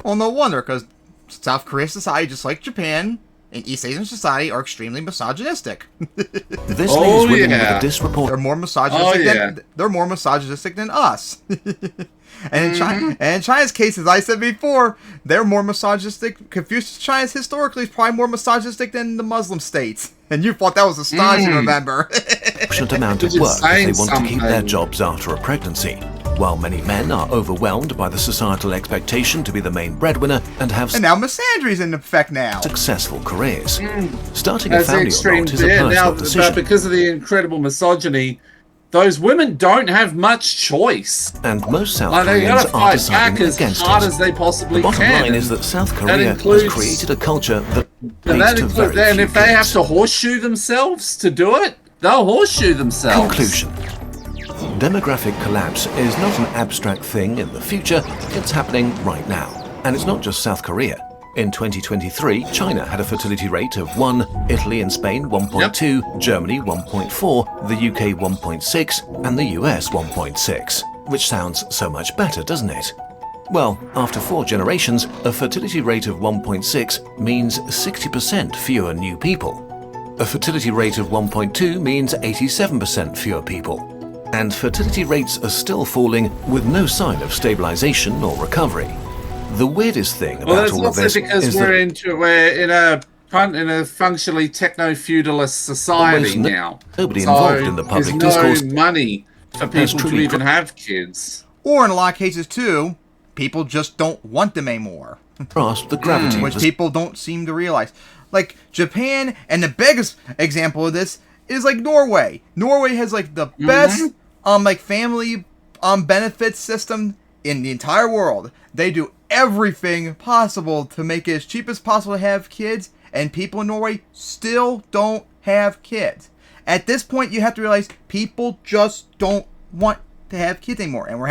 Well, no wonder, because South Korea society, just like Japan and East Asian society, are extremely misogynistic. This leaves women with a disproportionate... They're more misogynistic than us. And in China's case, as I said before, they're more misogynistic. Confucius China historically is probably more misogynistic than the Muslim states. And you thought that was astonishing, remember? amount of work if they want to keep their jobs after a pregnancy, while many men are overwhelmed by the societal expectation to be the main breadwinner and have... And now misandry's in effect now. ...successful careers. Starting a family or not is a personal decision. But because of the incredible misogyny, those women don't have much choice. And most South Koreans are deciding against it. As hard as they possibly can. The bottom line is that South Korea has created a culture that leads to very few And if they have to horseshoe themselves to do it, they'll horseshoe themselves. Conclusion. Demographic collapse is not an abstract thing in the future, it's happening right now. And it's not just South Korea. In 2023, China had a fertility rate of 1, Italy and Spain 1.2, Germany 1.4, the UK 1.6, and the US 1.6. Which sounds so much better, doesn't it? Well, after 4 generations, a fertility rate of 1.6 means 60% fewer new people. A fertility rate of 1.2 means 87% fewer people. And fertility rates are still falling with no sign of stabilization or recovery. The weirdest thing about all of this is we're in a functionally techno-feudalist society now. Nobody involved in the public discourse. There's no money for people to even have kids. Or in a lot of cases too, people just don't want them anymore. Grasp the gravity, which people don't seem to realize. Like Japan, and the biggest example of this is like Norway. Norway has like the best family benefits system in the entire world. They do everything possible to make it as cheap as possible to have kids, and people in Norway still don't have kids. At this point, you have to realize people just don't want to have kids anymore, and you're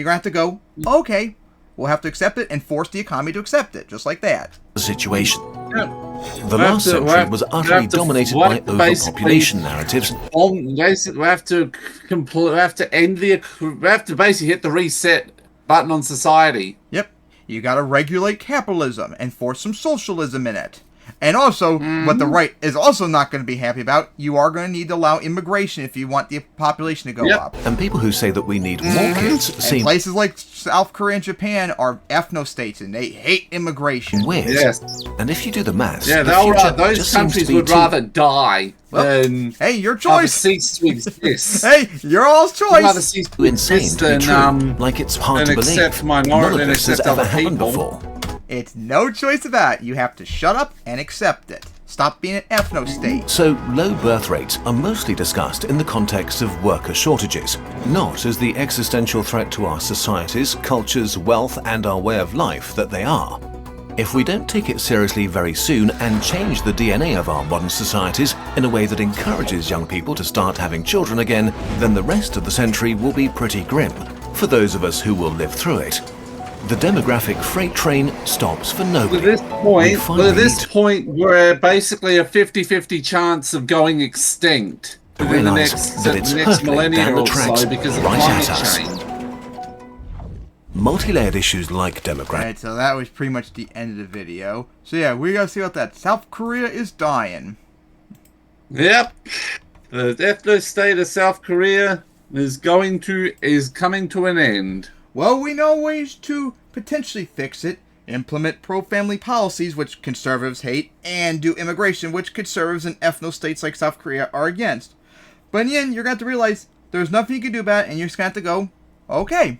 gonna have to go, okay, we'll have to accept it and force the economy to accept it, just like that. Situation. The last century was utterly dominated by overpopulation narratives. We have to basically hit the reset button on society. Yep. You gotta regulate capitalism and force some socialism in it. And also, what the right is also not going to be happy about, you are going to need to allow immigration if you want the population to go up. And people who say that we need more kids And seem places like South Korea and Japan are ethno-states, and they hate immigration. weird. Yes. And if you do the maths, Yeah, the they'll future those just seems to countries be would too rather die than Hey, your rather choice. cease to exist. Hey, your all's rather choice. cease to insane exist to be than, true. Like it's hard than to believe. accept None minority of and this has accept ever other happened people. before. It's no choice about it. You have to shut up and accept it. Stop being an ethno-state. So, low birth rates are mostly discussed in the context of worker shortages, not as the existential threat to our societies, cultures, wealth, and our way of life that they are. If we don't take it seriously very soon and change the DNA of our modern societies in a way that encourages young people to start having children again, then the rest of the century will be pretty grim for those of us who will live through it. The demographic freight train stops for nobody. At this point, we're basically a 50-50 chance of going extinct within the Realise that it's next hurtling millennia down the or tracks so because of right climate at us. change. Multi-layered issues like demographic. Alright, so that was pretty much the end of the video. So yeah, we gotta see about that. South Korea is dying. Yep. The ethno state of South Korea is coming to an end. Well, we know ways to potentially fix it. Implement pro-family policies, which conservatives hate, and do immigration, which conservatives and ethno-states like South Korea are against. But in the end, you're going to have to realize there's nothing you can do about it, and you're just going to have to go, okay,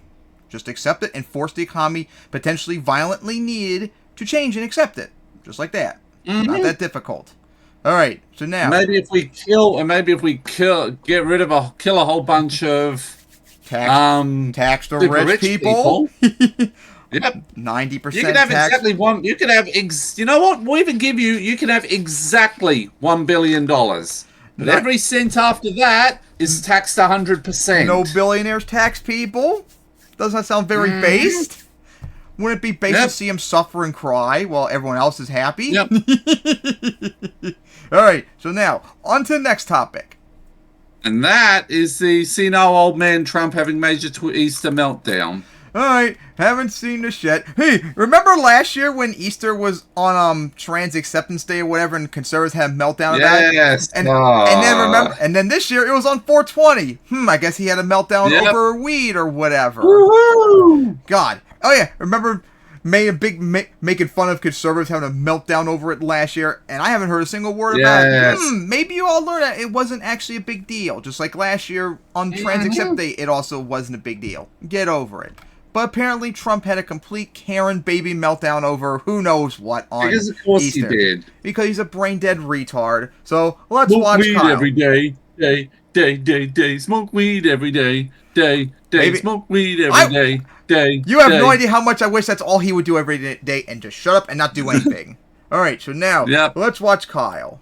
just accept it and force the economy potentially violently needed to change and accept it. Just like that. Not that difficult. Alright, so now... Maybe if we kill a whole bunch of tax the super rich people. Yep. 90% You can have tax. exactly one. You can have. You know what? We'll even give you. You can have exactly $1 billion. But every cent after that is taxed 100%. No billionaires tax people. Doesn't that sound very based? Wouldn't it be based to see him suffer and cry while everyone else is happy? Yep. Alright, so now, on to the next topic. And that is the senile old man Trump having major Easter meltdown. Alright, haven't seen this yet. Hey, remember last year when Easter was on Trans Acceptance Day or whatever, and conservatives had a meltdown about it? Yes. And then this year it was on 420. I guess he had a meltdown over weed or whatever. Woohoo! God. Oh yeah, remember making fun of conservatives having a meltdown over it last year, and I haven't heard a single word about it. Maybe you all learned that it wasn't actually a big deal. Just like last year on Trans Acceptance Day, it also wasn't a big deal. Get over it. But apparently Trump had a complete Karen baby meltdown over who knows what on Because of course Easter. he did. Because he's a brain-dead retard. So let's Smoke watch weed Kyle. every day. Day. Smoke weed every day. Day. Baby, Smoke weed every day. You have no idea how much I wish that's all he would do every day and just shut up and not do anything. Alright, so now, let's watch Kyle.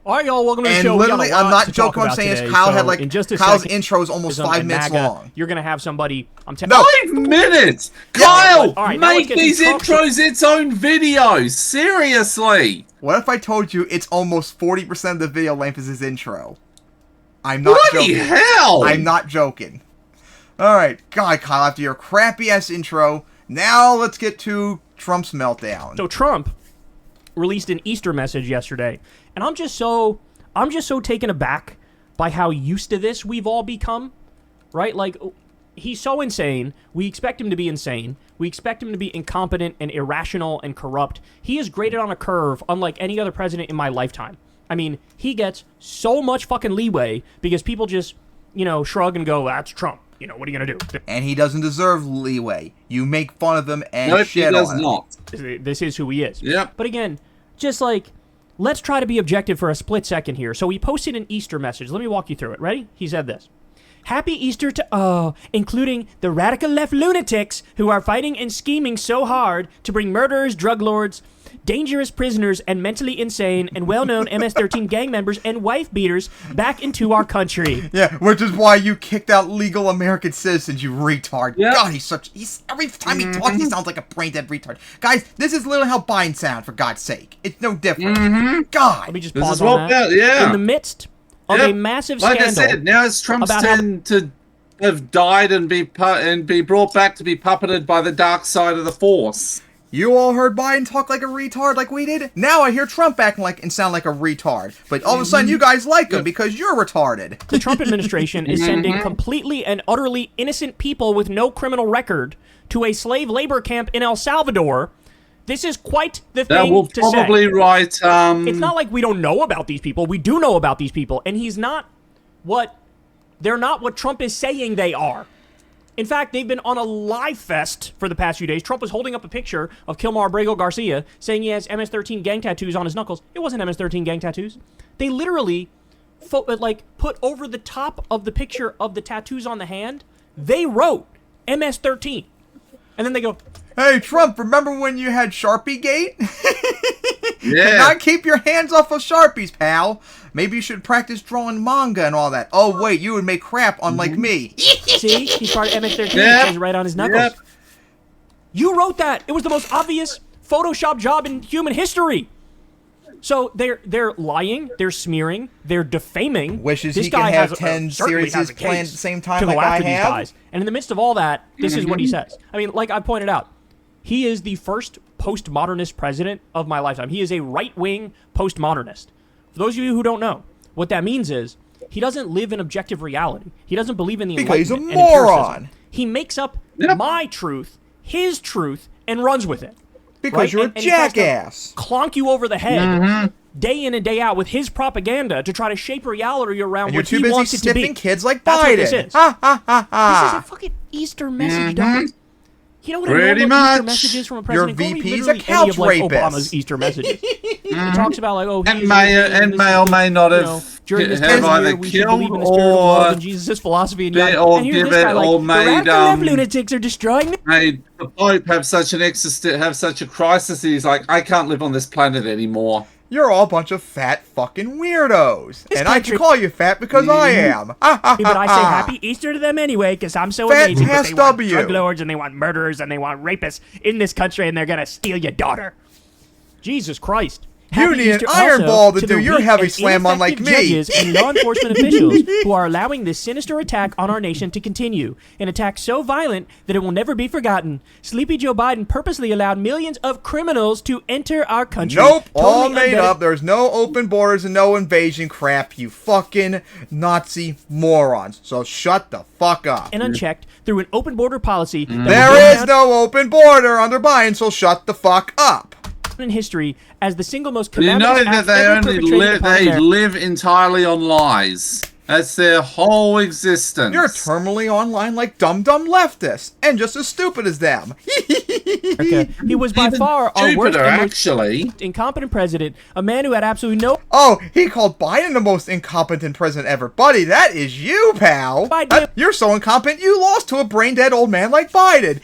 Alright, y'all, welcome to the And show. literally, I'm not joking when I'm saying this. Kyle had Kyle's intro is almost 5 minutes long. You're going to have somebody... I'm No. 5 minutes! Kyle, Alright, now make let's get these some intros its own video. Seriously. What if I told you it's almost 40% of the video length is his intro? I'm not Bloody joking. hell! I'm not joking. Alright, God, Kyle, after your crappy-ass intro, now let's get to Trump's meltdown. So Trump released an Easter message yesterday, and I'm just so taken aback by how used to this we've all become, right? Like, he's so insane. We expect him to be insane. We expect him to be incompetent and irrational and corrupt. He is graded on a curve unlike any other president in my lifetime. I mean, he gets so much fucking leeway because people just, shrug and go, that's Trump. What are you going to do? And he doesn't deserve leeway. You make fun of him and No, shit he does on him. not. This is who he is. Yep. But again, just like, let's try to be objective for a split second here. So he posted an Easter message. Let me walk you through it. Ready? He said this. Happy Easter to including the radical left lunatics who are fighting and scheming so hard to bring murderers, drug lords, dangerous prisoners, and mentally insane and well-known MS-13 gang members and wife beaters back into our country. Yeah, which is why you kicked out legal American citizens, you retard. Yep. God, he's every time he talks, he sounds like a brain-dead retard. Guys, this is literally how Biden sounds, for God's sake. It's no different. God. Let me just This pause is on what that. In the midst of a massive like scandal. I said, now it's Trump's about turn to have died and be brought back to be puppeted by the dark side of the Force. You all heard Biden talk like a retard like we did. Now I hear Trump acting like and sound like a retard. But all of a sudden you guys like him because you're retarded. The Trump administration is sending completely and utterly innocent people with no criminal record to a slave labor camp in El Salvador. This is quite the thing That will to say. probably write. It's not like we don't know about these people. We do know about these people, and they're not what Trump is saying they are. In fact, they've been on a live fest for the past few days. Trump was holding up a picture of Kilmar Abrego Garcia saying he has MS-13 gang tattoos on his knuckles. It wasn't MS-13 gang tattoos. They literally put over the top of the picture of the tattoos on the hand, they wrote MS-13. And then they go, Hey, Trump, remember when you had Sharpie Gate? Yeah. Not keep your hands off of Sharpies, pal. Maybe you should practice drawing manga and all that. Oh, wait, you would make crap unlike me. see, he's part of MS-13. Yep. It says right on his knuckles. Yep. You wrote that. It was the most obvious Photoshop job in human history. So they're lying, they're smearing, they're defaming. Wishes this he guy could have has 10 certainly series has a planned case at the same time to like go I after these have. guys. And in the midst of all that, this is what he says. I mean, like I pointed out, he is the first postmodernist president of my lifetime. He is a right-wing postmodernist. For those of you who don't know, what that means is he doesn't live in objective reality. He doesn't believe in the Because he's a Enlightenment and empiricism. moron. He makes up Yep. my truth, his truth, and runs with it. Because Right? you're And a he tries to jackass. Clonk you over the head day in and day out with his propaganda to try to shape reality around And you're what too he busy wants it to be. sniffing kids like That's Biden. what this is. Ha, ha, ha, ha. This is a fucking Easter message, dog. You know what Pretty I know about Easter much. messages from a Your president? Go read VP is literally a couch any of, like, rapist. Obama's Easter messages. He talks about like, And may or may not have during this have time of either year, we should believe killed in the spirit of love or and Jesus' philosophy and they- yada. or And here's give this guy it like, or the made, radical left lunatics are destroying the made the Pope have such a crisis that he's like, I can't live on this planet anymore. You're all a bunch of fat fucking weirdos. This And I country- can call you fat because I am. Ha, ha, But I say ha. happy Easter to them anyway, because I'm so Fat amazing. But they want SW. drug lords and they want murderers and they want rapists in this country, and they're gonna steal your daughter. Jesus Christ! You Happy need an Easter iron also ball to the do your weak heavy and slam on like ineffective me. Judges and law enforcement officials who are allowing this sinister attack on our nation to continue. An attack so violent that it will never be forgotten. Sleepy Joe Biden purposely allowed millions of criminals to enter our country. Nope, all totally made unvetted- up. There's no open borders and no invasion crap, you fucking Nazi morons. So shut the fuck up. and unchecked through an open border policy. That will There go is down no open border under Biden, so shut the fuck up. in history as the single most You know calamitous that act they ever only perpetrated upon America. live entirely on lies. That's their whole existence. You're terminally online like dumb leftists, and just as stupid as them. America. He was by Even far our worst stupider, and most actually. incompetent president, a man who had absolutely no Oh, he called Biden the most incompetent president ever. Buddy, that is you, pal. Biden. You're so incompetent you lost to a brain-dead old man like Biden.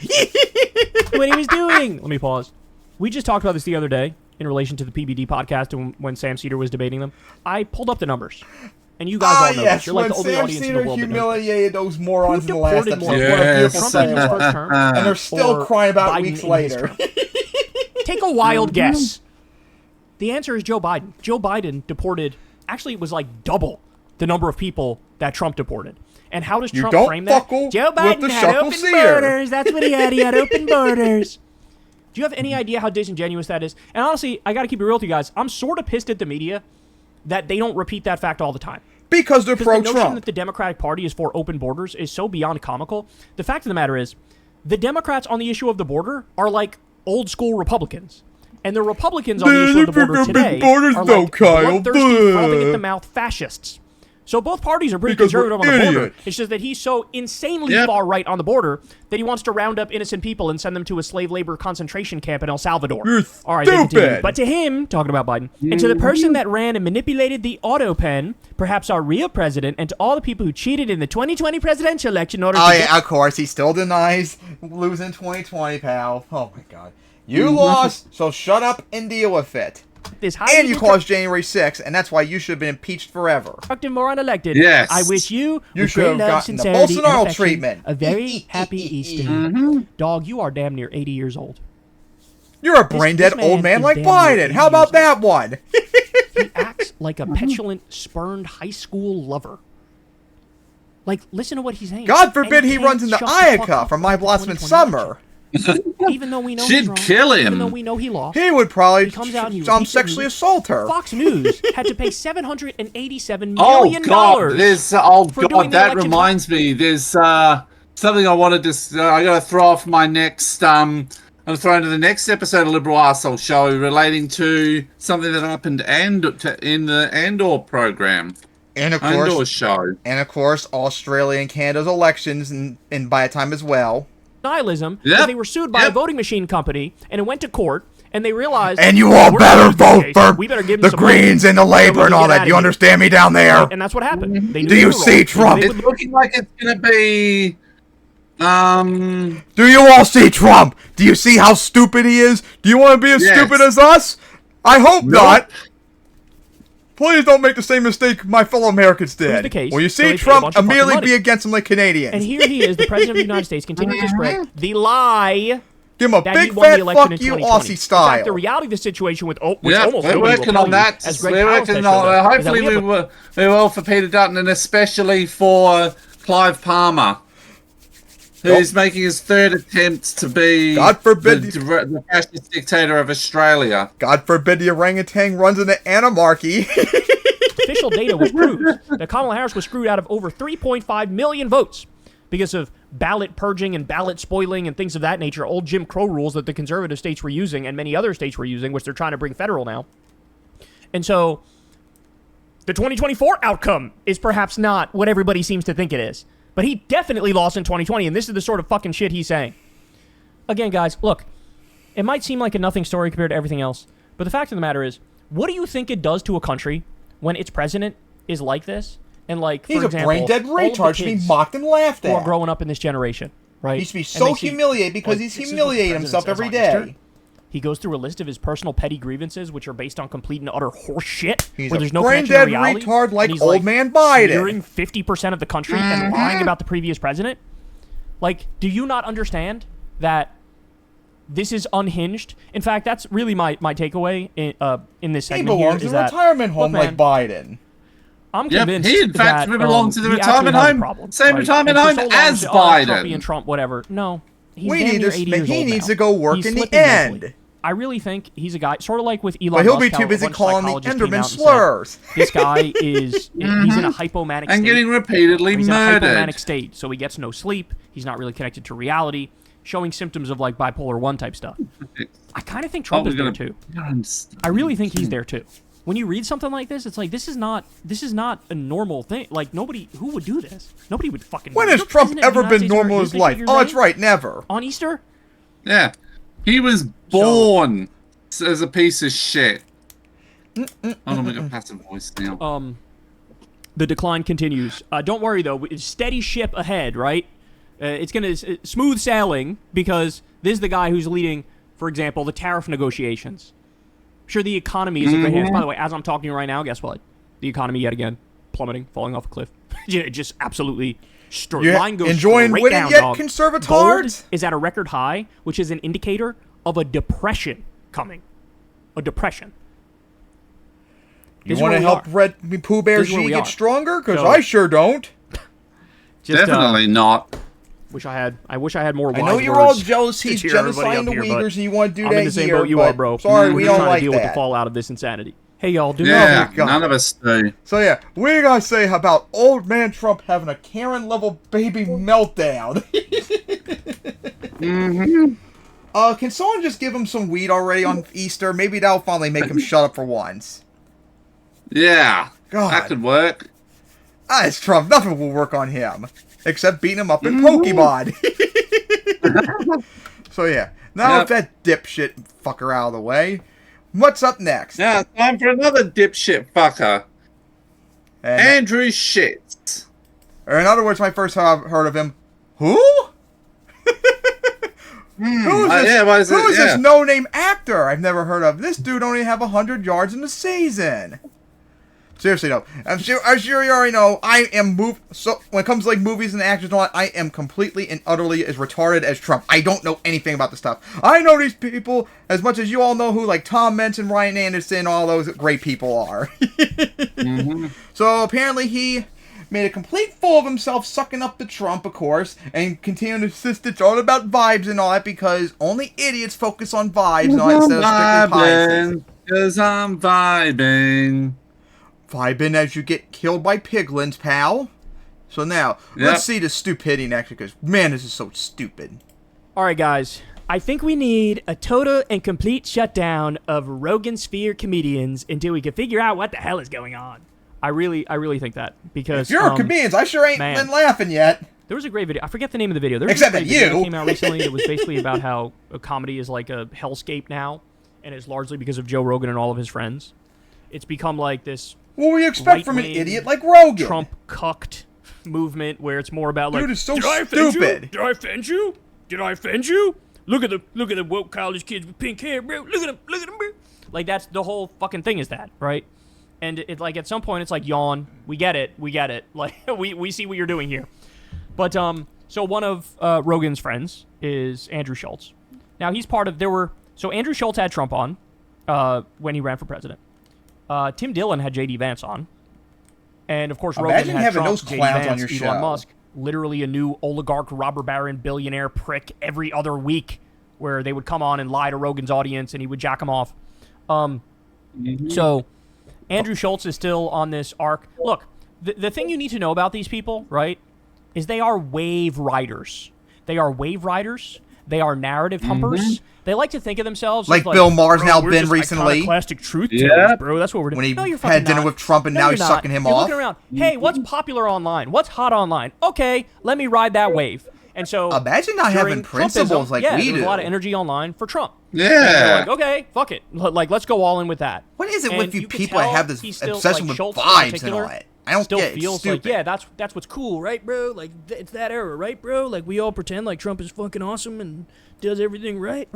what he was doing. Let me pause. We just talked about this the other day in relation to the PBD podcast and when Sam Cedar was debating them. I pulled up the numbers. And you guys all know yes, this. You're like when the only Sam audience in Cedar the world that knows this. humiliated those morons in the last Deported episode. more What a Yes. beautiful Trump in his thing. first term, And they're still or crying about Biden weeks in his later. term? Take a wild guess. The answer is Joe Biden. Joe Biden deported, actually it was like double the number of people that Trump deported. And how does You Trump don't frame that? fuckle Joe with Biden the had Shuckle open Cedar. borders. That's what he had. He had open borders. Do you have any idea how disingenuous that is? And honestly, I got to keep it real with you guys. I'm sort of pissed at the media that they don't repeat that fact all the time. Because they're Because the notion pro-Trump. that the Democratic Party is for open borders is so beyond comical. The fact of the matter is, the Democrats on the issue of the border are like old school Republicans. And the Republicans on the issue of the border today borders are though, like Kyle. bloodthirsty, frothing at the mouth fascists. So both parties are pretty Because we're conservative on the border. idiots. It's just that he's so insanely Yep. far right on the border that he wants to round up innocent people and send them to a slave labor concentration camp in El Salvador. You're All right, they continue. stupid. But to him, talking about Biden, and to the person that ran and manipulated the auto pen, perhaps our real president, and to all the people who cheated in the 2020 presidential election in order Oh to yeah, of course. He still denies losing 2020, pal. Oh my god. You lost, so shut up and deal with it. get this highly And you caused January 6th, and that's why you should have been impeached forever. destructive moron elected. Yes. I wish you, You with should great have love, gotten the sincerity, and Bolsonaro affection, treatment. a very happy Easter. Dog, you are damn near 80 years old. You're a brain-dead this old man man is like damn near Biden. 80 How about years that one? He acts like a petulant, spurned high school lover. Like, listen to what he's saying. God forbid And he can't runs into shut the fuck Ayaka up from My about the Blossoming 2020 Summer. election. even though we know She'd he's wrong, kill him. even though we know he lost, He would probably comes out and he repeats the sexually news. assault her. Fox News had to pay $787 Oh million God! There's for doing the that election reminds me. There's something I wanted to. I got to throw off my next. I'm throwing to the next episode of Liberal Arsehole Show relating to something that happened in the Andor program. And of Andor course, show. Australia and Canada's elections, and by a time as well. Nihilism, Yep. because they were sued by a voting machine company, and it went to court, and they realized. And you all we're better not gonna vote do this. for We better give them the some Greens money and the so we Labor can and all get that. outta You here. understand me down there? And that's what happened. They knew Do they you were see wrong. Trump? They It's would- looking like it's gonna be. Do you all see Trump? Do you see how stupid he is? Do you want to be as Yes. stupid as us? I hope Nope. not. Please don't make the same mistake my fellow Americans did. the case. When you So see they paid a Trump, bunch of fucking immediately money. be against him like Canadians. And here he is, the president of the United States, continuing to spread the lie Give him a that he big won the fat election fuck in you 2020. Aussie In style. fact, the reality of the situation with which Yeah, almost we're nobody will working tell on you, that. as Greg We're Palast working has on. showed us, is that Hopefully, we have we will for Peter Dutton and especially for Clive Palmer, who's making his third attempt to be God forbid the fascist dictator of Australia. God forbid the orangutan runs into anarchy. official data which proves that Kamala Harris was screwed out of over 3.5 million votes because of ballot purging and ballot spoiling and things of that nature, old Jim Crow rules that the conservative states were using and many other states were using, which they're trying to bring federal now. And so the 2024 outcome is perhaps not what everybody seems to think it is. But he definitely lost in 2020, and this is the sort of fucking shit he's saying. Again, guys, look, it might seem like a nothing story compared to everything else, but the fact of the matter is, what do you think it does to a country when its president is like this? And like, He's for a example, brain-dead all of the retard, should be kids mocked and laughed who are at. growing up in this generation, right? He should be And so they see, humiliated because like, he's this is what the humiliating president himself says every on Easter. day. He goes through a list of his personal petty grievances, which are based on complete and utter horse shit, He's where a there's no connection to brain-dead reality. retard like and he's, old man Biden. smearing 50% of the country and lying about the previous president. Like, do you not understand that this is unhinged? In fact, that's really my takeaway in this He segment here. belongs Is in a that, retirement home look, like Biden. I'm Yep, convinced he in fact that, belongs to the he actually retirement has a home, problem, same right? retirement And for home so long, as it's, Biden. Trumpy and Trump, whatever. No, he's We damn need near to 80 make- years he old needs now. to go work He's in the slipping mentally. end. I really think he's a guy, sort of like with Elon But he'll Musk, be how too a busy bunch of calling the psychologists came Enderman out and said, slurs. This guy is he's in a hypomanic And state. getting repeatedly He's in a murdered. hypomanic state, so he gets no sleep. He's not really connected to reality, showing symptoms of like bipolar 1 type stuff. I kind of think Trump is there too. I really think he's there too. When you read something like this, it's like this is not a normal thing. Like nobody who would do this. Nobody would fucking. When Your has Trump president of the ever United been States normal in ever his used this life? shit you're Oh, that's saying? right, never. On Easter, Yeah, he was born as a piece of shit. I'm gonna make a passive voice now. the decline continues. Don't worry though, it's steady ship ahead, right? It's gonna smooth sailing because this is the guy who's leading, for example, the tariff negotiations. Sure, the economy is in great hands. By the way, as I'm talking to you right now, guess what? The economy yet again plummeting, falling off a cliff. Just absolutely You line goes enjoying straight winning down, yet, dog. conservatards? Gold is at a record high, which is an indicator of a depression coming. A depression. You This is want where to we help are. Red Pooh Bear This is where G we get are. stronger? Because So- I sure don't. Just, Definitely not. I wish I had more. I wise know you're all words jealous to he's cheer everybody genociding up the here, but Uyghurs and you want to do I'm that in the same here, boat you but are, bro. sorry, We're we just don't trying like to deal with the that. fallout of this insanity. Hey, y'all, do Yeah, God. none of us do. So yeah, we gotta say about old man Trump having a Karen-level baby meltdown. Can someone just give him some weed already on Easter? Maybe that'll finally make him shut up for once. Yeah, God. that could work. It's Trump. Nothing will work on him. Except beating him up in Pokemon. So yeah, now Yep. with that dipshit fucker out of the way, what's up next? Now, time for another dipshit fucker. And, Andrew Schulz. or in other words, my first time I've heard of him. Who? Who is this, yeah, what is who it? is Yeah. this no-name actor I've never heard of? This dude only have 100 yards in the season. Seriously, though. I'm sure you already know, I am so when it comes to like movies and actors and all that, I am completely and utterly as retarded as Trump. I don't know anything about this stuff. I know these people as much as you all know who like Tom Menton, Ryan Anderson, all those great people are. So apparently he made a complete fool of himself, sucking up to Trump, of course, and continuing to insist it's all about vibes and all that because only idiots focus on vibes and all that instead of strictly policies. Because I'm vibing. Vibing as you get killed by piglins, pal. So now, let's see the stupidity next, because, man, this is so stupid. All right, guys. I think we need a total and complete shutdown of Rogan Sphere comedians until we can figure out what the hell is going on. I really think that, because... If you're comedians, I sure ain't been laughing yet. There was a great video. I forget the name of the video. There was Except a great that video you. that came out recently. It was basically about how a comedy is like a hellscape now, and it's largely because of Joe Rogan and all of his friends. It's become like this... What would you expect from an idiot like Rogan? Trump cucked movement where it's more about like, dude, it's so Did I offend stupid. You? Did I offend you? Did I offend you? Look at the woke college kids with pink hair, bro. Look at them, bro. Like, that's the whole fucking thing is that, right? And it like at some point it's like, yawn. We get it. Like we see what you're doing here. But so one of Rogan's friends is Andrew Schulz. Now he's part of so Andrew Schulz had Trump on when he ran for president. Tim Dillon had J.D. Vance on. And, of course, Rogan had Trump, those clowns on your Elon show. Musk, literally a new oligarch, robber baron, billionaire prick every other week where they would come on and lie to Rogan's audience and he would jack them off. So Andrew Schulz is still on this arc. Look, the thing you need to know about these people, right, is they are wave riders. They are wave riders. They are narrative humpers. They like to think of themselves like as Bill Maher's bro, now we're been just recently. Iconoclastic truth tellers, bro. That's what we're doing. When he no, you're had dinner not. with Trump and no, now you're he's not. sucking him you're off. Looking around. Hey, what's popular online? What's hot online? Okay, let me ride that wave. And so imagine not having principles like we do. There's a lot of energy online for Trump. Yeah. Like, okay, fuck it. Like, let's go all in with that. What is it and with you can people that tell have this he's still, obsession like, with Schultz in vibes and particular all that? I don't still get it. feels It's stupid. like, yeah, that's what's cool, right, bro? Like, it's that era, right, bro? Like, we all pretend like Trump is fucking awesome and does everything right?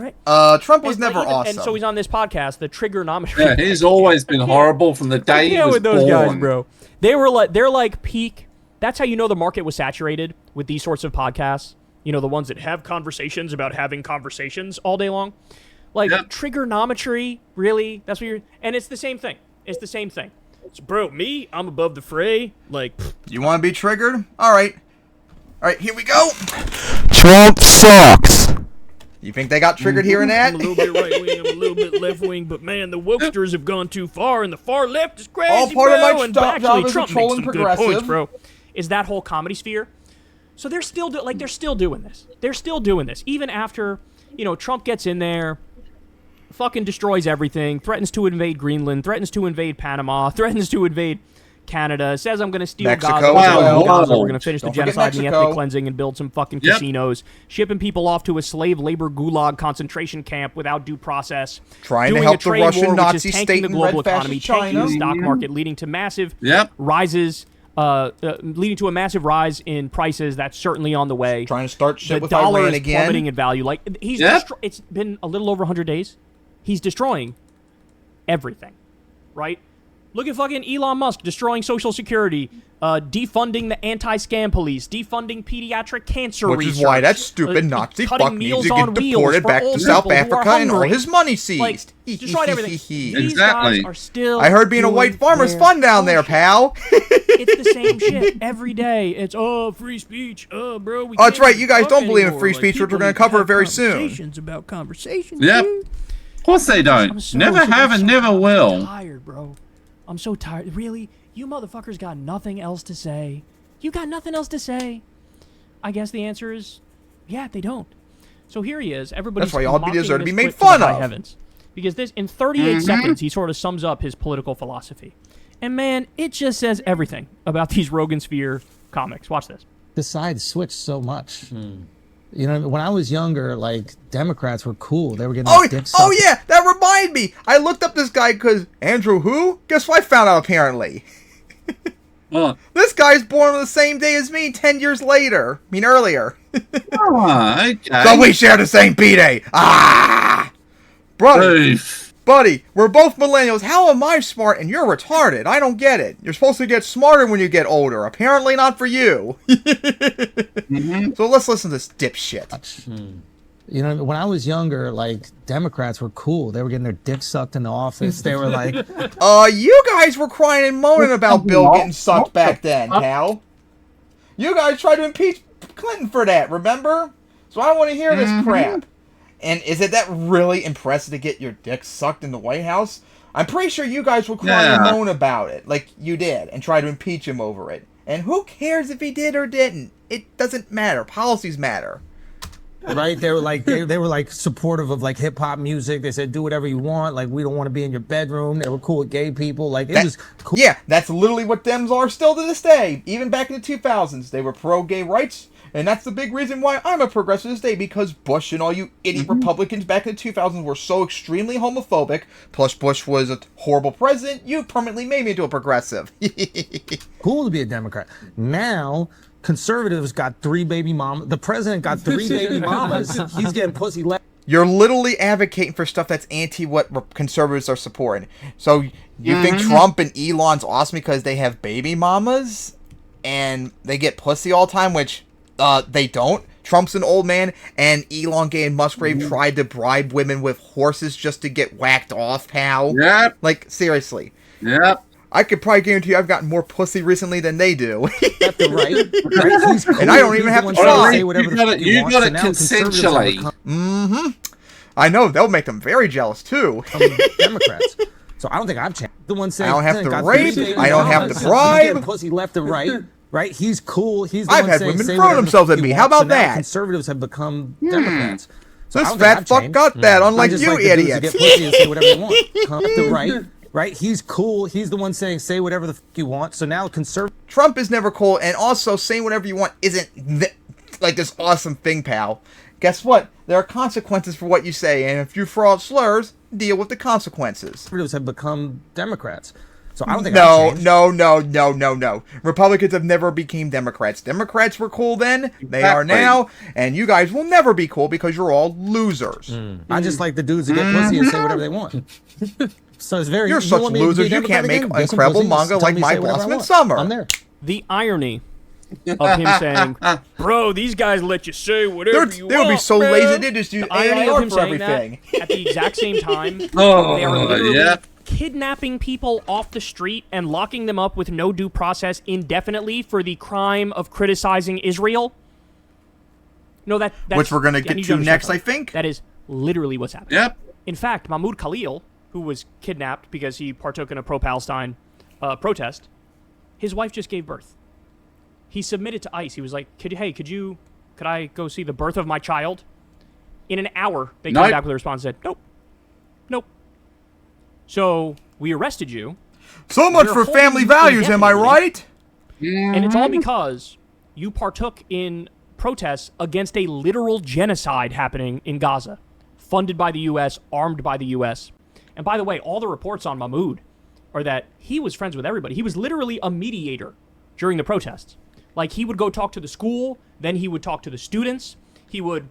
Trump was never awesome. And so he's on this podcast, the Triggernometry. Yeah, he's always been horrible from the day he was with those born. guys, bro. They're like peak. That's how you know the market was saturated with these sorts of podcasts. You know, the ones that have conversations about having conversations all day long. Like, Triggernometry, really? That's what you're... And it's the same thing. It's the same thing. It's, bro, me, I'm above the fray. Like... You want to be triggered? All right, here we go. Trump sucks. You think they got triggered hearing that? I'm a little bit right-wing, I'm a little bit left-wing, but, man, the wokesters have gone too far, and the far left is crazy, All part of bro. my And job actually, as a Trump makes trolling some good progressive. points, bro. Is that whole comedy sphere. So they're still doing this. They're still doing this. Even after, Trump gets in there, fucking destroys everything, threatens to invade Greenland, threatens to invade Panama, threatens to invade Canada, says I'm going to steal Mexico Gaza, as well. Gaza, we're going to finish Don't the forget genocide and the Mexico. ethnic cleansing and build some fucking casinos, shipping people off to a slave labor gulag concentration camp without due process, Trying to doing help a trade the Russian war, which Nazi is tanking state the and global red economy, fascist tanking the China. stock market, leading to massive rises, leading to a massive rise in prices that's certainly on the way. Trying to start shit The with dollar Iran is again. plummeting in value. Like he's it's been a little over 100 days. He's destroying everything, right? Look at fucking Elon Musk destroying Social Security, defunding the anti-scam police, defunding pediatric cancer Which research. is why that stupid Nazi cutting fuck needs Meals to on get Wheels deported for back to old South people who are Africa and all hungry. his money seized. Like, destroyed everything. These Exactly. guys are still I heard being a white farmer's fun down there, pal. It's the same shit every day. It's free speech. Bro, we That's can't right. You guys talk don't believe in anymore. free Like, speech, which we're people going need to cover have very soon. Conversations about conversations. Yep. Dude. Of course they don't. I'm so Never have and never will. Tired, bro. I'm so tired. Really? You motherfuckers got nothing else to say? You got nothing else to say? I guess the answer is, yeah, they don't. So here he is. Everybody's That's why y'all mocking deserve to this be made clip to the fun high of. Heavens. Because this, in 38 seconds, he sort of sums up his political philosophy. And man, it just says everything about these Rogan Sphere comics. Watch this. The sides switched so much. You know, when I was younger, like, Democrats were cool. They were getting their dicks sucked. Yeah, that reminded me. I looked up this guy because Andrew who? Guess what I found out apparently? This guy's born on the same day as me 10 years later. I mean, earlier. Okay. So we share the same B-Day. Buddy, we're both millennials. How am I smart and you're retarded? I don't get it. You're supposed to get smarter when you get older. Apparently not for you. So let's listen to this dipshit. You know, when I was younger, like, Democrats were cool. They were getting their dicks sucked in the office. They were like... You guys were crying and moaning about Bill getting sucked back then, pal. You guys tried to impeach Clinton for that, remember? So I want to hear this crap. And is it that really impressive to get your dick sucked in the White House? I'm pretty sure you guys will cry and moan about it, like you did, and try to impeach him over it. And who cares if he did or didn't? It doesn't matter. Policies matter. Right? They were like they were like supportive of like hip hop music. They said do whatever you want. Like we don't want to be in your bedroom. They were cool with gay people. Like it was cool. Yeah, that's literally what Dems are still to this day. Even back in the 2000s, they were pro-gay rights, and that's the big reason why I'm a progressive this day, because Bush and all you idiot Republicans back in the 2000s were so extremely homophobic. Plus, Bush was a horrible president. You permanently made me into a progressive. Cool to be a Democrat. Now conservatives got 3 baby mamas. The president got 3 baby mamas. He's getting pussy left. You're literally advocating for stuff that's anti what conservatives are supporting. So you think Trump and Elon's awesome because they have baby mamas and they get pussy all the time, which they don't. Trump's an old man, and Elon Gay and Musgrave tried to bribe women with horses just to get whacked off, pal. Yep. Like, seriously. Yep. I could probably guarantee you I've gotten more pussy recently than they do. Left and right. He's cool. And I don't even have to try. You got it consensually. I know, they'll make them very jealous, too. Democrats. So I don't think I've changed. The one saying I don't have to got rape. 3 baby I don't have mamas. to bribe. He's getting pussy left and right. Right? He's cool. He's the I've one had saying, women say throw whatever themselves at he me. wants. How about So now that? Conservatives have become Democrats. So I This don't think I've fat fuck changed. got that, I unlike just you like the dudes who idiots. get pussy and say whatever they want. Left and right. Right? He's cool. He's the one saying, say whatever the fuck you want. So now conservatives. Trump is never cool, and also saying whatever you want isn't like this awesome thing, pal. Guess what? There are consequences for what you say, and if you throw out slurs, deal with the consequences. have become Democrats. So I don't think No. Republicans have never became Democrats. Democrats were cool then, they are now, and you guys will never be cool because you're all losers. I just like the dudes that get pussy and say whatever they want. So it's very. You're you such want me to be losers, a you can't make Democrat again? Get some incredible pussy, manga tell like me My say whatever I Blossom in want. Summer. I'm there. The irony of him saying, "Bro, these guys let you say whatever you want." They would be so bro." lazy they just do The irony of AIR him for saying everything. that at the exact same time, they Oh, are literally yeah. kidnapping people off the street and locking them up with no due process indefinitely for the crime of criticizing Israel. No, that's Which we're gonna get need to understand next, something. I think. That is literally what's happening. Yep. In fact, Mahmoud Khalil, who was kidnapped because he partook in a pro-Palestine protest, his wife just gave birth. He submitted to ICE. He was like, could I go see the birth of my child? In an hour, they came back with a response and said, nope. So, we arrested you. So much We're for holding family you values, am I indefinitely. right? And it's all because you partook in protests against a literal genocide happening in Gaza, funded by the U.S., armed by the U.S. And by the way, all the reports on Mahmoud are that he was friends with everybody. He was literally a mediator during the protests. Like, he would go talk to the school, then he would talk to the students. He would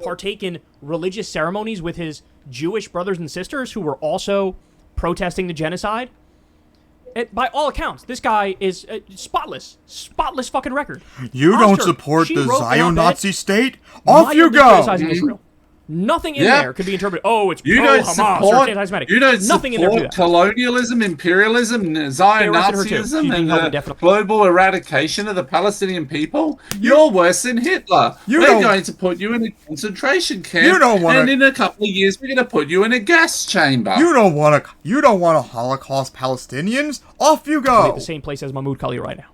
partake in religious ceremonies with his Jewish brothers and sisters who were also protesting the genocide. By all accounts, this guy is spotless fucking record. You don't Oscar, support she the wrote an op-ed Zion-Nazi state? Off you mildly go! criticizing Israel. Nothing in there could be interpreted, oh, it's You don't pro-Hamas or support. anti-Semitic. You don't Nothing in there support to do that. colonialism, imperialism, Zion-Nazism, She's and being held the indefinitely. global eradication of the Palestinian people. You're worse than Hitler. You We're don't- going to put you in a concentration camp. You don't wanna- And in a couple of years, we're going to put you in a gas chamber. You don't want to Holocaust Palestinians? Off you At go! the same place as Mahmoud Khalil right now.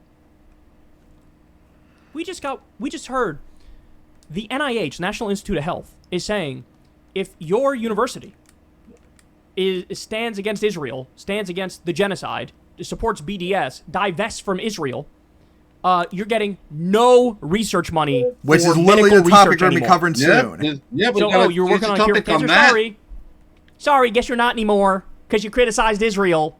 We just heard the NIH, National Institute of Health, is saying if your university stands against Israel, stands against the genocide, supports BDS, divests from Israel, you're getting no research money. Which for is literally medical the topic research we're going to be anymore. covering soon. Yeah, but So, you're working on cure for cancer? Sorry, guess you're not anymore because you criticized Israel.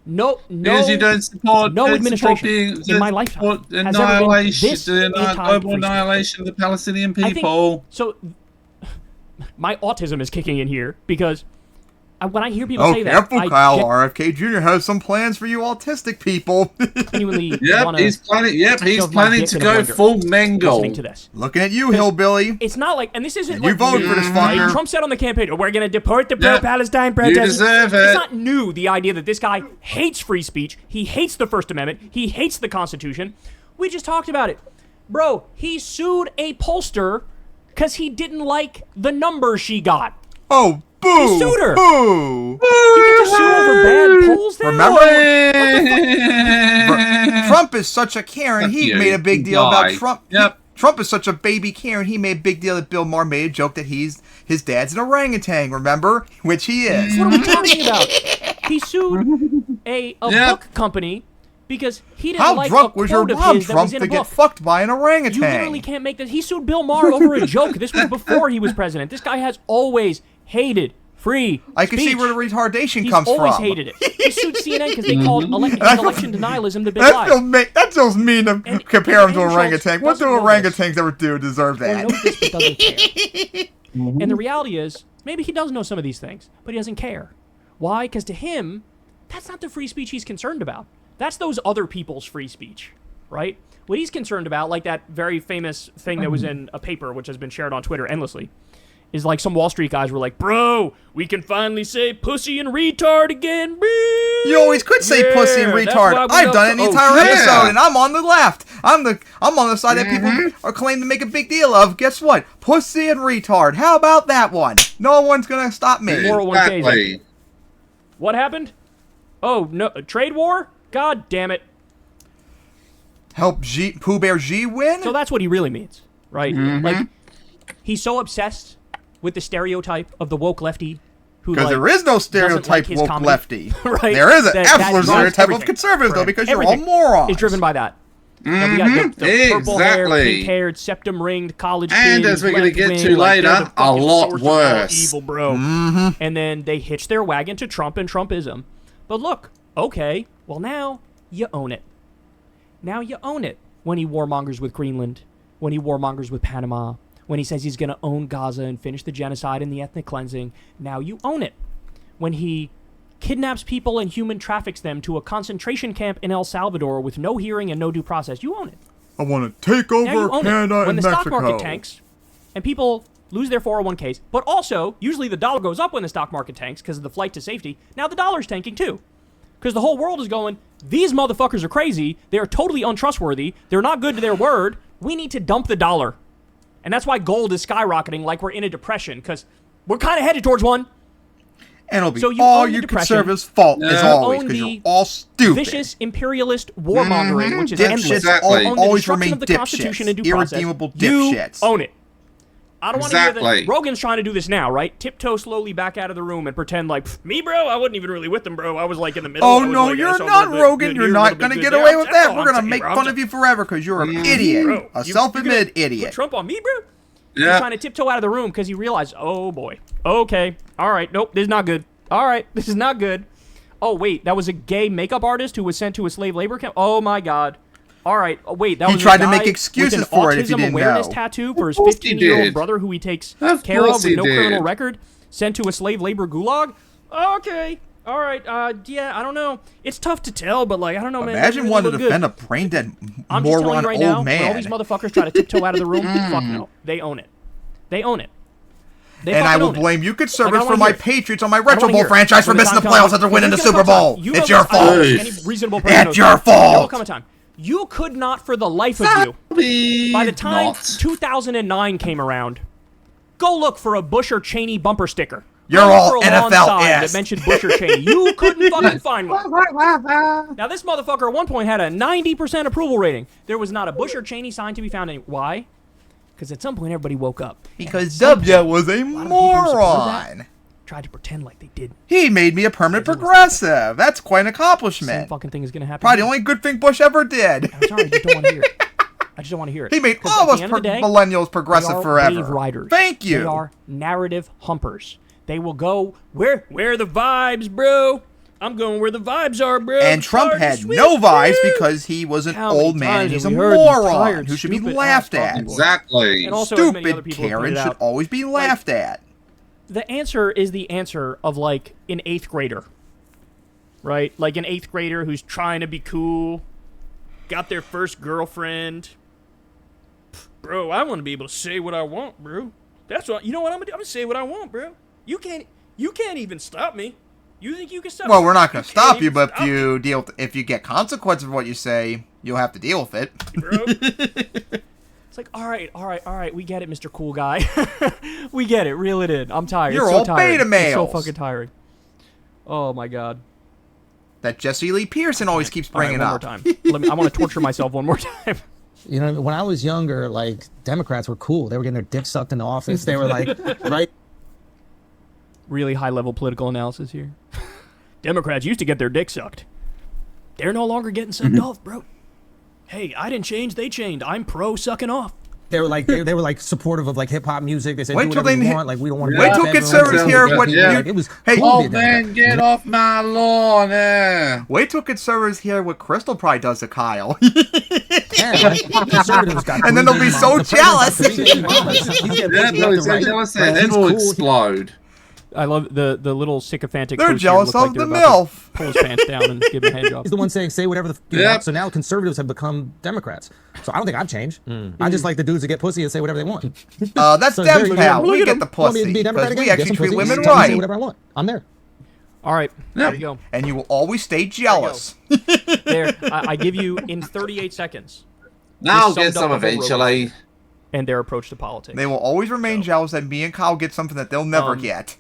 No, Because you don't support no don't administration support in my lifetime support has ever been annihilation, this the global anti-free annihilation of the Palestinian I think- people. So, my autism is kicking in here because when I hear people Oh, say that, careful, I Kyle. RFK Jr. has some plans for you autistic people. genuinely Yep, want he's planning. Yep, he's shove my planning dick to in a go blender full listening to Mengele. this. Looking at you, hillbilly. It's not like, and this isn't You like voted new, for this right? fucker. Trump said on the campaign, "Oh, we're going to deport the Yeah. pro-Palestine You protesters." deserve It's it. not new, the idea that this guy hates free speech. He hates the First Amendment. He hates the Constitution. We just talked about it. Bro, he sued a pollster because he didn't like the number she got. Oh, boo! He sued her. Boo! You get to sue over bad polls now? Remember? Trump is such a Karen. He made a big deal about Trump. Yep. Trump is such a baby Karen. He made a big deal that Bill Maher made a joke that his dad's an orangutan. Remember? Which he is. What are we talking about? He sued a book company because he didn't like a drunk was your quote of mom, his that Trump, was in to a get book. fucked by an orangutan? You literally can't make this. He sued Bill Maher over a joke. This was before he was president. This guy has always hated free I can see speech. where the retardation He's comes from. always hated it. He sued CNN because they called election denialism the big lie. That feels mean to And- compare him and to Andrew orangutan. Schulz What do doesn't know this. orangutans ever do to deserve Well, that? he knows this but doesn't care. And the reality is, maybe he does know some of these things, but he doesn't care. Why? Because to him, that's not the free speech he's concerned about. That's those other people's free speech, right? What he's concerned about, like that very famous thing that was in a paper, which has been shared on Twitter endlessly, is like some Wall Street guys were like, bro, we can finally say pussy and retard again. You always could say pussy and that's why retard. we I've up done it to- the entire yeah. episode, and I'm on the left. I'm on the side that people are claiming to make a big deal of. Guess what? Pussy and retard. How about that one? No one's gonna stop me. 401ks. Exactly. What happened? Oh, no, trade war? God damn it. Help Pooh Bear G win? So that's what he really means, right? Like, he's so obsessed with the stereotype of the woke lefty who, Because like, there is no doesn't like stereotype his woke comedy, lefty. right? There is an That absolute drives stereotype of everything conservatives, for though, him. because you're all Everything morons. is driven by that. Now, we got the purple hair, Exactly. pink-haired, septum-ringed college And kid as we're going gonna to get to later, a lot worse. Evil, bro. And then they hitch their wagon to Trump and Trumpism. But look, okay, well now you own it. Now you own it. When he warmongers with Greenland, when he warmongers with Panama, when he says he's going to own Gaza and finish the genocide and the ethnic cleansing, now you own it. When he kidnaps people and human traffics them to a concentration camp in El Salvador with no hearing and no due process, you own it. I want to take Now over you own Canada it. When and the Mexico. stock market tanks and people lose their 401ks, but also usually the dollar goes up when the stock market tanks because of the flight to safety. Now the dollar's tanking too. Because the whole world is going, these motherfuckers are crazy. They're totally untrustworthy. They're not good to their word. We need to dump the dollar. And that's why gold is skyrocketing like we're in a depression, because we're kind of headed towards one. And it'll be So you all own the you depression. conservatives' fault, as Yeah. always, Own because the you're all stupid. Vicious imperialist warmongering, which is Dipshits endless. Exactly. Own the always destruction remain of the Constitution and due irredeemable process. You dipshits. own it. I don't want to hear Exactly. that. Rogan's trying to do this now, right? Tiptoe slowly back out of the room and pretend like, me, bro? I wasn't even really with them, bro. I was like in the middle. Oh I was no, like, you're so a not, little bit Rogan. good You're here, a not little bit gonna good get there. away with That's that. all We're I'm gonna saying, make bro. fun of you forever because you're an idiot, Bro, a you gonna self-admitted Put idiot. Trump on me, bro? He's Yeah. trying to tiptoe out of the room because he realized, oh boy, okay, all right, nope, this is not good. All right, this is not good. Oh wait, that was a gay makeup artist who was sent to a slave labor camp. Oh my God. All right, wait, that He was tried a to guy make excuses with an for it if you autism didn't awareness know. tattoo for his Of course he 15-year-old did. brother who he takes Of care of course with he no did. criminal record, sent to a slave labor gulag. Okay, all right, yeah, I don't know. It's tough to tell, but like I don't know, man. Imagine It wanting doesn't to look defend good. a brain-dead I'm just telling moron you right old now, when all man. these motherfuckers try to tiptoe out of the room, fuck no, they own it. They own it. They And I fucking will own it. blame you Like, I conservatives don't for wanna my hear it. Patriots on my I don't Retro wanna Bowl hear it. franchise for When the missing the time playoffs comes, after winning the there's gonna Super come a Bowl. time. You It's know your this, I know fault. Any reasonable person It's knows your this. There will fault. come a time. You could not, for the life of you, by the time Not. 2009 came around, go look for a Bush or Cheney bumper sticker. You're Go look all for a lawn NFL sign ass. that mentioned Bush or Cheney. You couldn't fucking find one. Now this motherfucker at one point had a 90% approval rating. There was not a Bush or Cheney sign to be found anywhere. Why? Because at some point everybody woke up. Because W was a A lot of people who supported moron. that tried to pretend like they did. He made me a permanent progressive. That's quite an Same accomplishment. fucking thing is gonna happen. Probably the here. only good thing Bush ever did. I'm sorry, I just don't want to hear it. I just don't want to hear it. He made 'Cause all at of us the end of the day, millennials they progressive are forever. wave riders. Thank you. They are narrative humpers. They will go where are the vibes, bro? I'm going where the vibes are, bro. And Trump Hard to had sweet, no vibes bro. because he was an How many old man and times he's a have we heard these moron tired, who should be stupid laughed ass at. talking points? Exactly. And also, as many other Stupid people have Karen pointed should out, always be laughed at. the answer is the answer of like an 8th grader, right? Like an 8th grader who's trying to be cool, got their first girlfriend. Bro, I want to be able to say what I want, bro. That's what, you know what I'm gonna do? I'm gonna say what I want, bro. You can't even stop me. You think you can stop me? Well, we're not going to can't stop you, even but stop me. if you get consequences of what you say, You'll have to deal with it. It's like, all right, we get it, Mr. Cool Guy. We get it, reel it in. I'm tired. You're it's so all tired. beta males. It's so fucking tiring. Oh my god. That Jesse Lee Pearson always keeps bringing one up. more time. I want to torture myself one more time. You know, when I was younger, like, Democrats were cool. They were getting their dick sucked in the office. They were like, right? Really high-level political analysis here. Democrats used to get their dick sucked. They're no longer getting sucked off, bro. Hey, I didn't change, they changed. I'm pro sucking off. They were like, they were like supportive of like hip hop music. They said, Wait do till whatever they you want. Like, we don't want to. Wait till conservatives hear what Yeah. Like, it was. Hey, cool to Oh be a Democrat. man, get off my lawn! Wait till conservatives hear what Crystal probably does to Kyle. Yeah, like, conservatives got And then they'll be baby so mamas. The president's got jealous. three baby mamas. He's getting Yeah, pussy no, left he's and so right. jealous Like, their head he's will cool. explode. I love the little sycophantic They're post here jealous look like of they're the about to MILF. pull his pants down and give him a hand job. He's the one saying, say whatever the you Yep. want. So now conservatives have become Democrats. So I don't think I've changed. I just like the dudes that get pussy and say whatever they want. That's So them, there you pal. go. We Look get at the him. Want me to pussy be a Democrat because we again? Get actually some treat pussy. women Just tell me to say right. whatever I want. I'm there. All right, Yeah. there you go. And you will always stay jealous. There, I give you in 38 seconds. Now I'll Just get summed some up the whole eventually. And their approach to politics. They will always remain jealous that me and Kyle get something that they'll never get.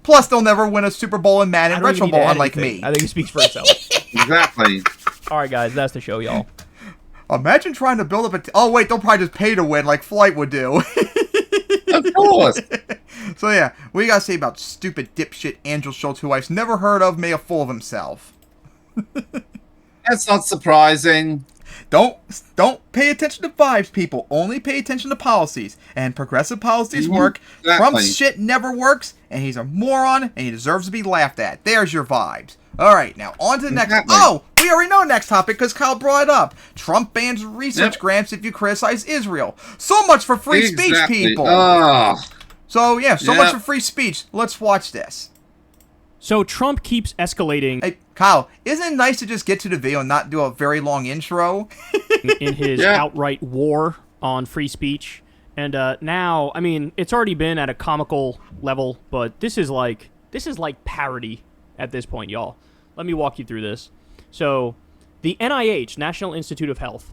Plus, they'll never win a Super Bowl in I Madden don't even Retro need to Bowl, add unlike anything. me. I think it speaks for itself. Exactly. All right, guys, that's the show, y'all. Imagine trying to build up a... Oh, wait, they'll probably just pay to win like Flight would do. Of course. So, yeah, what you gotta say about stupid dipshit Andrew Schulz, who I've never heard of, made a fool of himself? That's not surprising. Don't pay attention to vibes, people. Only pay attention to policies. And progressive policies work. Exactly. Trump's shit never works, and he's a moron, and he deserves to be laughed at. There's your vibes. All right, now on to the next. Exactly. Oh, we already know the next topic because Kyle brought it up. Trump bans research grants if you criticize Israel. So much for free speech, Exactly. people. So yeah, so much for free speech. Let's watch this. So Trump keeps escalating Hey, Kyle, isn't it nice to just get to the video and not do a very long intro? in his Yeah. outright war on free speech. And now, I mean, it's already been at a comical level, but this is like parody at this point, y'all. Let me walk you through this. So, the NIH, National Institute of Health,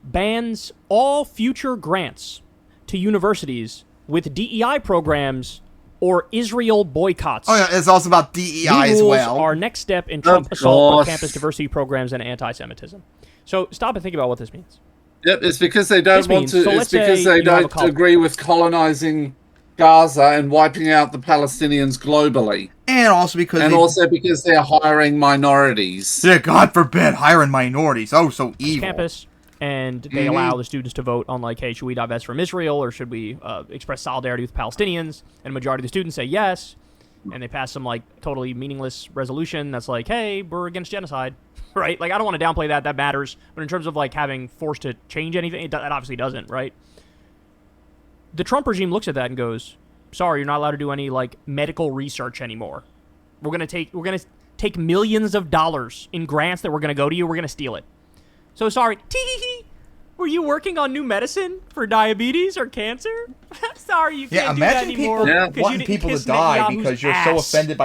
bans all future grants to universities with DEI programs or Israel boycotts. Oh yeah, it's also about DEI These as rules well. are next step in Trump assault on course. campus diversity programs and anti-Semitism. So stop and think about what this means. Yep, it's because they don't This want means- to. so It's let's say because they you have a don't college. agree with colonizing Gaza and wiping out the Palestinians globally, And also because and also because they're hiring minorities. yeah, God forbid, hiring minorities. Oh, so evil. Campus, and they allow the students to vote on like, hey, should we divest from Israel or should we express solidarity with Palestinians? And a majority of the students say yes, and they pass some like totally meaningless resolution that's like, hey, we're against genocide, right? Like I don't want to downplay that matters, but in terms of like having force to change anything, that obviously doesn't, right? The Trump regime looks at that and goes, sorry, you're not allowed to do any like medical research anymore. We're gonna take millions of dollars in grants that we're gonna go to you. We're gonna steal it. So sorry. Tee-hee-hee. Were you working on new medicine for diabetes or cancer? I'm sorry, you Yeah, can't do that imagine anymore. people 'cause you wanting didn't people to kiss die Netanyahu's because you're so ass. offended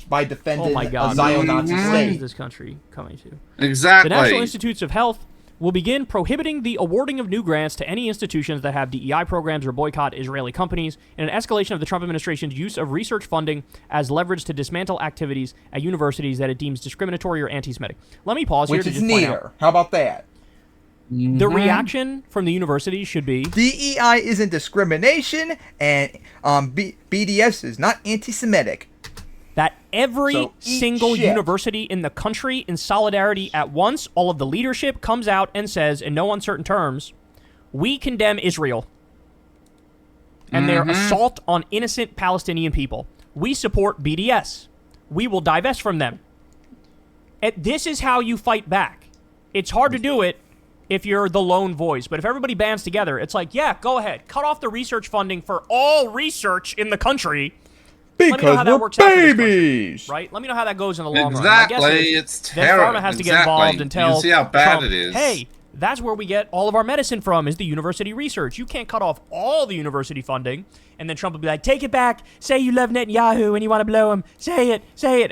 by defending Oh my God. a Zion-Nazi What is state. this country coming to? Exactly. The National Institutes of Health will begin prohibiting the awarding of new grants to any institutions that have DEI programs or boycott Israeli companies in an escalation of the Trump administration's use of research funding as leverage to dismantle activities at universities that it deems discriminatory or anti-Semitic. Let me pause here Which to is just point out. neater. How about that? The reaction from the universities should be, DEI isn't discrimination, and BDS is not anti-Semitic. that every So eat single shit. university in the country in solidarity at once, all of the leadership comes out and says in no uncertain terms, we condemn Israel and their assault on innocent Palestinian people. We support BDS. We will divest from them. And this is how you fight back. It's hard to do it if you're the lone voice, but if everybody bands together, it's like, yeah, go ahead. Cut off the research funding for all research in the country. Let me know how that works out for this country, babies. right? Let me know how that goes in the long run. Exactly. My guess is It's then terrible. Pharma has to get Exactly. involved and You tell can see how bad Trump, it is. hey, That's where we get all of our medicine from, is the university research. You can't cut off all the university funding, and then Trump will be like, take it back, say you love Netanyahu and you want to blow him, say it,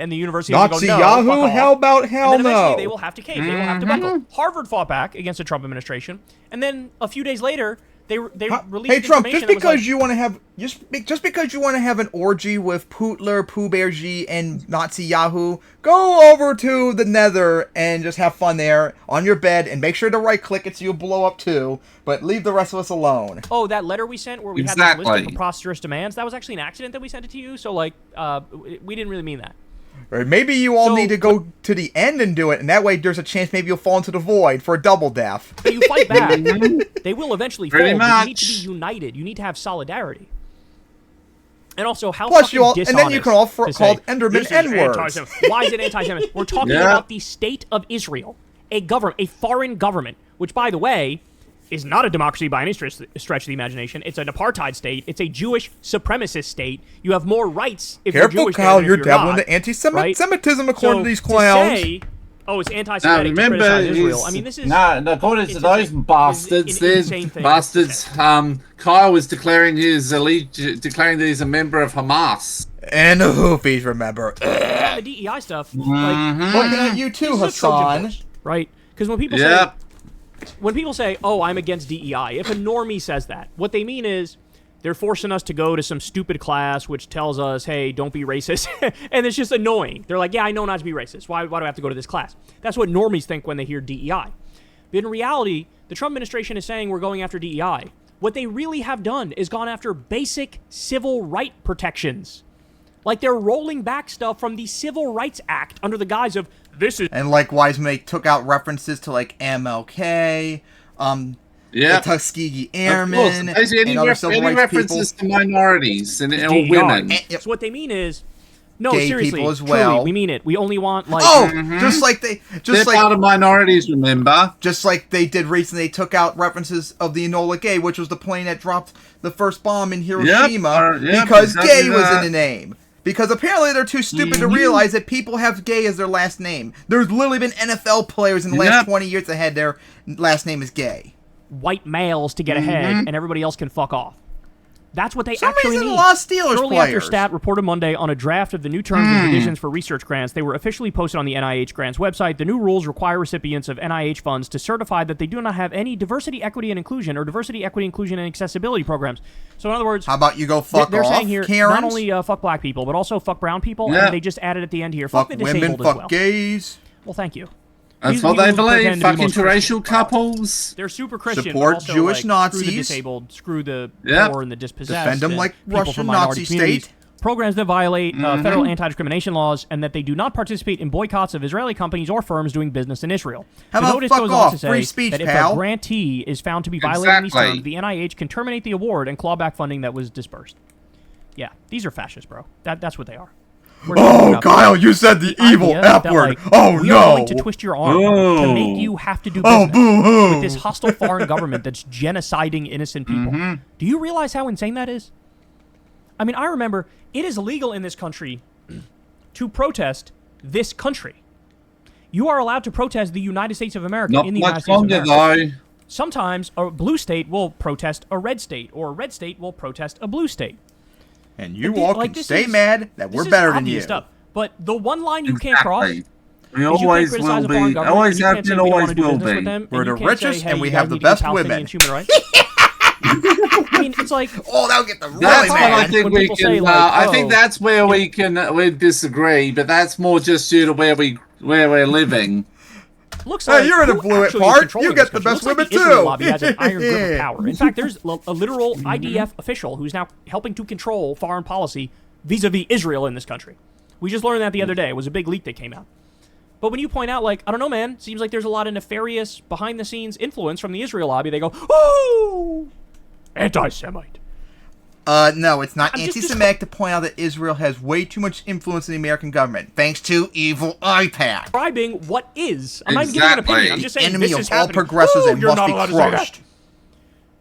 and the university will go, Nazi no, Yahoo? fuck off. How about hell And then eventually no? they will have to cave, they will have to buckle. Harvard fought back against the Trump administration, and then a few days later, they released Hey Trump, information just that was because like, you want to have just because you want to have an orgy with Putler, Pooh Beargy, and Nazi Yahoo, go over to the Nether and just have fun there on your bed, and make sure to right click it so you'll blow up too. But leave the rest of us alone. oh, that letter we sent where we had this list of preposterous demands, that was actually an accident that we sent it to you. So like, we didn't really mean that. Or maybe you all So, need to go to the end and do it, and that way there's a chance maybe you'll fall into the void for a double death. But you fight back, they will eventually fall. Pretty But you need to much. be united. You need to have solidarity. And also, how Plus, fucking you all, and then you can all dishonest call to say, Enderman "This is N-words." anti-Semitic." Why is it anti-Semitic? We're talking Yeah. about the state of Israel, a foreign government, which, by the way, is not a democracy by any stretch of the imagination. It's an apartheid state. It's a Jewish supremacist state. You have more rights if Careful, you're Jewish Kyle, than if you're you're dabbling not, into anti-Semitism right? according So to these to clowns. say, oh, it's Now anti-Semitic to remember, criticize Israel. I mean, this is according to it's those an bastards, insane thing. Kyle was declaring declaring that he's a member of Hamas. And the Houthis, remember. the DEI stuff. Looking at you too, This is a Trojan Hassan. horse, right? Because when people say, "Oh, I'm against DEI," if a normie says that, what they mean is they're forcing us to go to some stupid class which tells us, "Hey, don't be racist," and it's just annoying. They're like, "Yeah, I know not to be racist. Why do I have to go to this class?" That's what normies think when they hear DEI. But in reality, the Trump administration is saying we're going after DEI. What they really have done is gone after basic civil right protections. Like they're rolling back stuff from the Civil Rights Act under the guise of this is. And likewise, when they took out references to like MLK, the Tuskegee Airmen, and other civil rights references people. to minorities and or DEI. women. So what they mean is, no, Gay seriously, people as well. truly, we mean it. We only want like. Just like They're part of minorities, remember? Just like they did recently, they took out references of the Enola Gay, which was the plane that dropped the first bomb in Hiroshima, because exactly gay was in that. the name. Because apparently they're too stupid to realize that people have gay as their last name. There's literally been NFL players in the last 20 years that had their last name is gay. White males to get ahead, and everybody else can fuck off. That's what they For some actually reason, need. a lot of Steelers Shortly after players. Stat reported Monday on a draft of the new terms and conditions for research grants, they were officially posted on the NIH grants website. The new rules require recipients of NIH funds to certify that they do not have any diversity, equity, and inclusion, or diversity, equity, inclusion, and accessibility programs. So in other words, How about you go fuck they're off, saying here Karens? not only fuck black people, but also fuck brown people, Yeah. and they just added at the end here, fuck fuck the women, disabled fuck as well. gays. Well, thank you. That's These what they people believe. pretend to be Fuck most interracial couples. They're super Christian. but Support also, Jewish like, Screw Nazis. the disabled. Screw the Yep. poor and the dispossessed. Defend them and like people Russian from minority Nazi communities. state. Programs that violate federal anti-discrimination laws, and that they do not participate in boycotts of Israeli companies or firms doing business in Israel. How the about notice fuck goes off? on to say Free speech, that if pal. a grantee is found to be violating these Exactly. terms, the NIH can terminate the award and claw back funding that was dispersed. Yeah, these are fascists, bro. That's what they are. We're talking Oh, about Kyle, you said the evil idea F that, word. like, Oh, we are no. going to twist your arm to Oh. make you have to do Oh, business boo-hoo. with this hostile foreign government that's genociding innocent people. Do you realize how insane that is? I mean, I remember it is illegal in this country to protest this country. You are allowed to protest the United States of America Not in the United much States of longer, America. though. Sometimes a blue state will protest a red state, or a red state will protest a blue state. And you The- all like, can this stay is- mad that this we're is better than obvious you. stuff. But the one line you can't cross Exactly. We is you can't always criticize will a foreign be. government, Always and you have can't say been, we don't always want to do will business with be. them, We're and you the can't richest, say, hey, and we you have guys the need to give best Palestinians women. human rights. I mean, it's like Oh, that'll get them really That's what I mad. think when we people can. say, like, I oh, think that's where we disagree, but that's more just due to where we're living. looks Hey, like you're in the who blue actually part. is controlling You get this the country. best Looks like women the Israel too. lobby has an iron grip of power. In fact, there's a literal IDF official who's now helping to control foreign policy vis-a-vis Israel in this country. We just learned that the other day. It was a big leak that came out. But when you point out, like, I don't know, man, seems like there's a lot of nefarious behind-the-scenes influence from the Israel lobby. They go, oh, anti-Semite. No, it's not I'm just anti-Semitic to point out that Israel has way too much influence in the American government, thanks to evil iPad. Describing what is. I'm not even giving an opinion. I'm just saying Enemy this of is all happening. progressives Ooh, and you're must not be allowed to say that. crushed.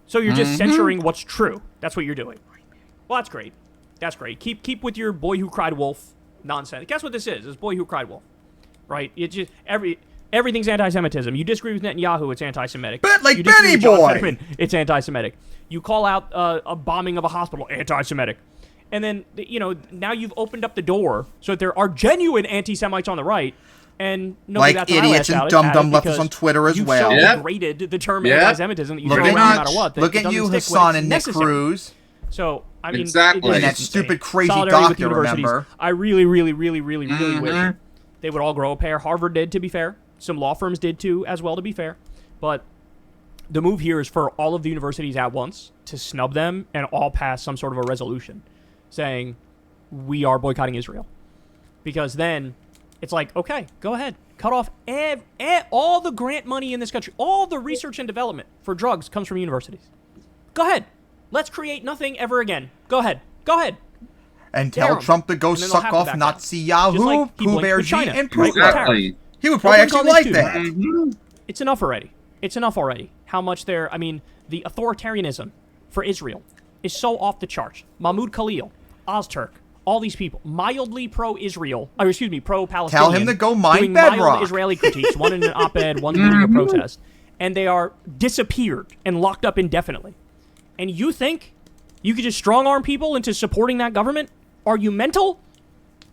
So you're just censoring what's true. That's what you're doing. Well, that's great. That's great. Keep with your boy who cried wolf nonsense. Guess what this is? This boy who cried wolf, right? It just Everything's anti-Semitism. You disagree with Netanyahu, it's anti-Semitic. But like you disagree Benny with John Boy! Fetterman, it's anti-Semitic. You call out a bombing of a hospital, anti-Semitic. And then, now you've opened up the door so that there are genuine anti-Semites on the right, and nobody like bats an idiots eyelash and at it dumb leftists because on Twitter as you've well. so Yep. degraded the term Yep. anti-Semitism that you Look throw at- away no matter what. that Look it at doesn't you, stick when Hassan it's and Nick necessary. Cruz. So, I mean, Exactly. it is And that insane. stupid crazy Solidarity with doctor, universities. remember? I really, really, really, really, really wish they would all grow a pair. Harvard did, to be fair. Some law firms did too, as well, to be fair. But the move here is for all of the universities at once to snub them and all pass some sort of a resolution saying we are boycotting Israel. Because then it's like, okay, go ahead. Cut off all the grant money in this country. All the research and development for drugs comes from universities. Go ahead. Let's create nothing ever again. Go ahead. Go ahead. And Tear tell 'em. Trump to go And then they'll suck have to off back down. Nazi Just Yahoo, like he Pooh blinked Bear with G, China, and right? Poop. Exactly. He would probably Don't blink actually on like these that. It's enough already. It's enough already. How much they're, the authoritarianism for Israel is so off the charts. Mahmoud Khalil, Ozturk, all these people, mildly pro-Israel, pro-Palestinian. Tell him to go mine doing Bedrock. mild Israeli critiques, one in an op-ed, one leading a protest. And they are disappeared and locked up indefinitely. And you think you could just strong-arm people into supporting that government? Are you mental?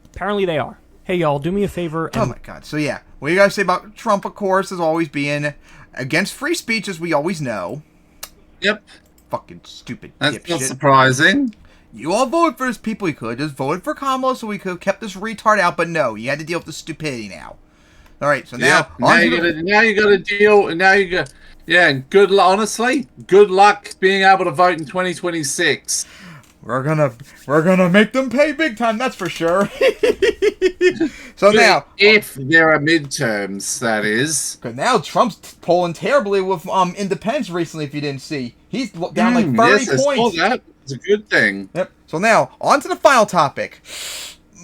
Apparently they are. Hey, y'all, do me a favor. Oh my god. So yeah, what you gotta say about Trump, of course, is always being against free speech, as we always know. Yep. Fucking stupid That's not dipshit. surprising. You all voted for his people. You could have just voted for Kamala so we could have kept this retard out, but no, you had to deal with the stupidity now. Alright, so now... Now you gotta deal, and now you got... Yeah, and honestly, good luck being able to vote in 2026. We're gonna make them pay big time, that's for sure. So now... If there are midterms, that is. Because now Trump's polling terribly with independents recently, if you didn't see. He's down like 30 yes, I saw points. that. It's a good thing. Yep. So now, on to the final topic.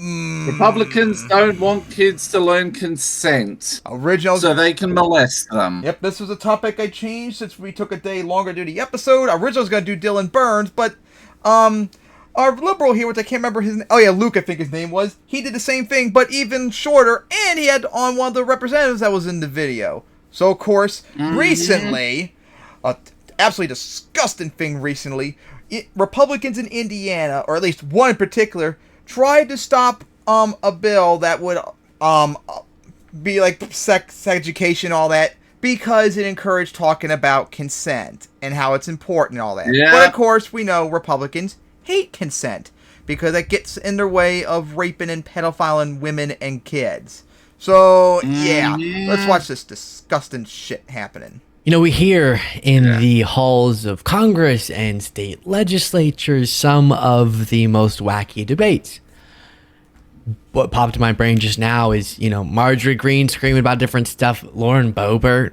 Republicans don't want kids to learn consent Original. so they can molest them. Yep, this was a topic I changed since we took a day longer to do the episode. Originally I was going to do Dylan Burns, but our liberal here, which I can't remember his name. Oh yeah, Luke I think his name was. He did the same thing, but even shorter, and he had on one of the representatives that was in the video. So of course, recently, absolutely disgusting thing recently, Republicans in Indiana, or at least one in particular, tried to stop a bill that would be like sex education, all that, because it encouraged talking about consent and how it's important and all that. Yeah. But of course, we know Republicans hate consent because that gets in their way of raping and pedophiling women and kids. So yeah, let's watch this disgusting shit happening. You know, we hear in the halls of Congress and state legislatures some of the most wacky debates. What popped in my brain just now is, Marjorie Greene screaming about different stuff, Lauren Boebert.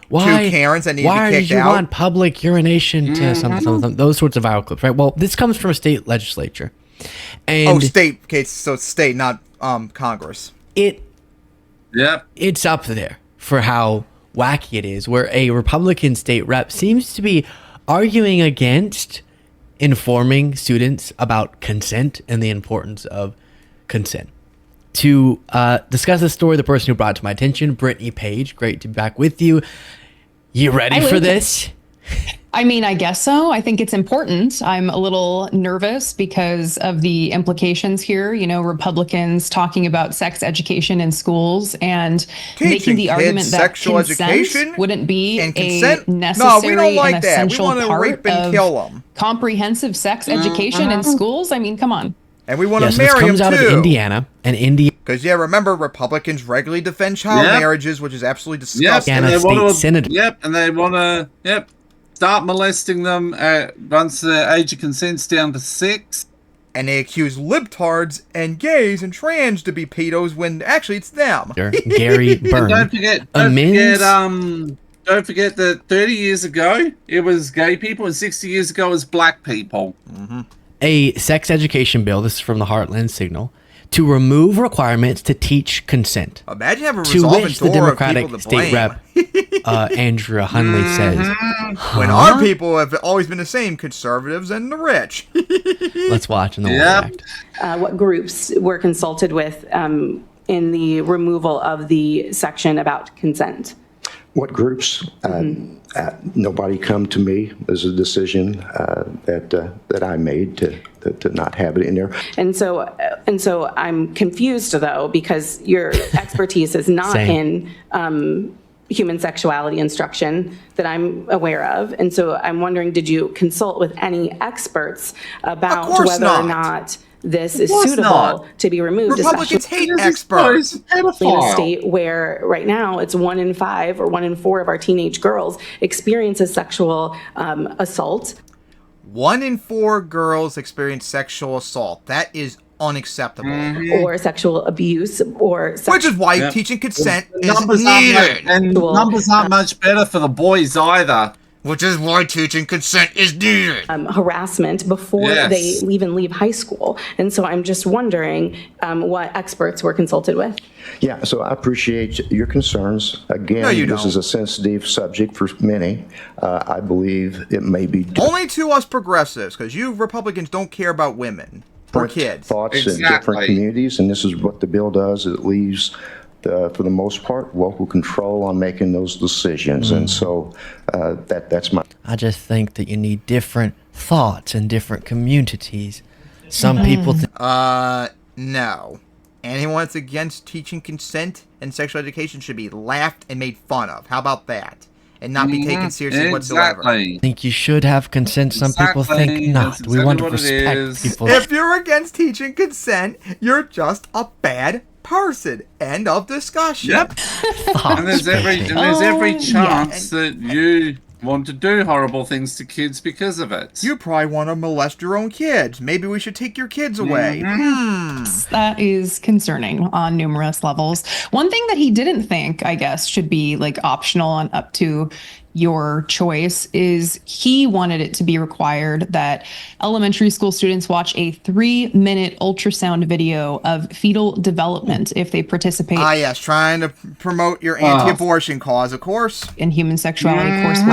Why, Two Karens that need to be why kicked did you out? want public urination to something, those sorts of viral clips, right? Well, this comes from a state legislature. And State. Okay, so it's state, not Congress. It's up there for how wacky it is, where a Republican state rep seems to be arguing against informing students about consent and the importance of consent. To discuss this story, the person who brought it to my attention, Brittany Page, great to be back with you. You ready for this? I mean, I guess so. I think it's important. I'm a little nervous because of the implications here. Republicans talking about sex education in schools and making the argument that sexual consent education wouldn't be and a consent? necessary No, we don't like and that. We essential want to part rape and of kill them. comprehensive sex education in schools. I mean, come on. And we want Yes, to this marry them comes out of too. Indiana, and India. Because remember, Republicans regularly defend child marriages, which is absolutely disgusting. And a state senator. And they want to, start molesting them once the age of consent's down to 6. And they accuse libtards and gays and trans to be pedos when actually it's them. Gary Byrne. Don't forget that 30 years ago it was gay people, and 60 years ago it was black people. A sex education bill, this is from the Heartland Signal, to remove requirements to teach consent. Imagine having a To resolving which the door of Democratic people to state blame. rep, Andrew Hunley, says, When our people have always been the same, conservatives and the rich. Let's watch and then we'll react. What groups were consulted with in the removal of the section about consent? What groups? Nobody come to me. There's a decision that I made to not have it in there. And so I'm confused though, because your expertise is not in human sexuality instruction that I'm aware of. And so I'm wondering, did you consult with any experts about whether or not this is suitable to be removed? Republicans hate experts. In a state where right now it's 1 in 5 or 1 in 4 of our teenage girls experiences sexual assault. 1 in 4 girls experience sexual assault. That is unacceptable. Or sexual abuse, or which is why teaching consent is numbers needed. And numbers aren't much better for the boys either. Which is why teaching consent is needed. Harassment before they even leave high school. And so I'm just wondering what experts were consulted with. Yeah, so I appreciate your concerns. Again, this is a sensitive subject for many. I believe it may be only to us progressives, because you Republicans don't care about women or kids. Thoughts in different communities, and this is what the bill does. It leaves, for the most part, local control on making those decisions. And so that's my... I just think that you need different thoughts in different communities. Some people... No. Anyone that's against teaching consent and sexual education should be laughed and made fun of. How about that? And not be taken seriously whatsoever. I think you should have consent. Some people think not. We want to respect people. If you're against teaching consent, you're just a bad person. End of discussion. Yep. And there's every chance that you want to do horrible things to kids because of it. You probably want to molest your own kids. Maybe we should take your kids away. That is concerning on numerous levels. One thing that he didn't think, I guess, should be like optional and up to your choice is he wanted it to be required that elementary school students watch a 3-minute ultrasound video of fetal development if they participate. Yes, trying to promote your anti-abortion cause, of course. In human sexuality coursework.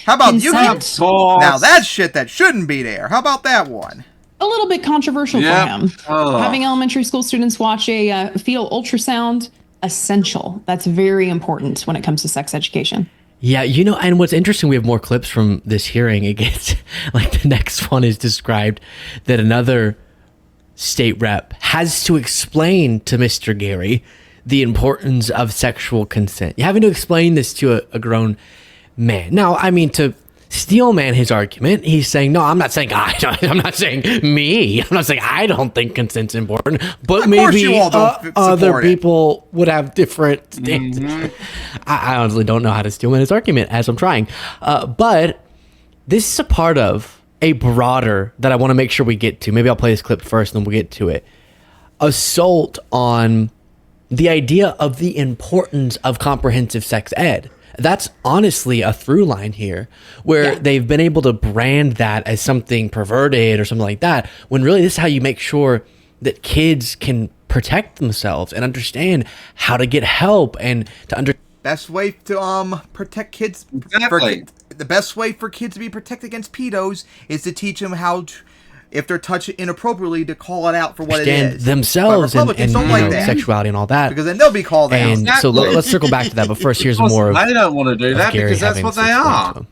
How about you keep? Now that's shit that shouldn't be there. How about that one? A little bit controversial for him. Having elementary school students watch a fetal ultrasound, essential. That's very important when it comes to sex education. Yeah, and what's interesting, we have more clips from this hearing. It gets, like the next one is described that another state rep has to explain to Mr. Gary the importance of sexual consent. You're having to explain this to a grown man. Now, I mean, to steel man his argument, he's saying, no, I'm not saying I'm not saying me. I'm not saying I don't think consent's important, but maybe other people would have different stances. I honestly don't know how to steel man his argument as I'm trying. But this is a part of a broader that I want to make sure we get to. Maybe I'll play this clip first and then we'll get to it. Assault on the idea of the importance of comprehensive sex ed. That's honestly a through line here where they've been able to brand that as something perverted or something like that, when really this is how you make sure that kids can protect themselves and understand how to get help and to best way to protect kids. The best way for kids to be protected against pedos is to teach them how to, if they're touched inappropriately, to call it out for what it is. Themselves and sexuality and all that. Because then they'll be called out. And so let's circle back to that. But first, here's more of... They don't want to do that because that's what they are.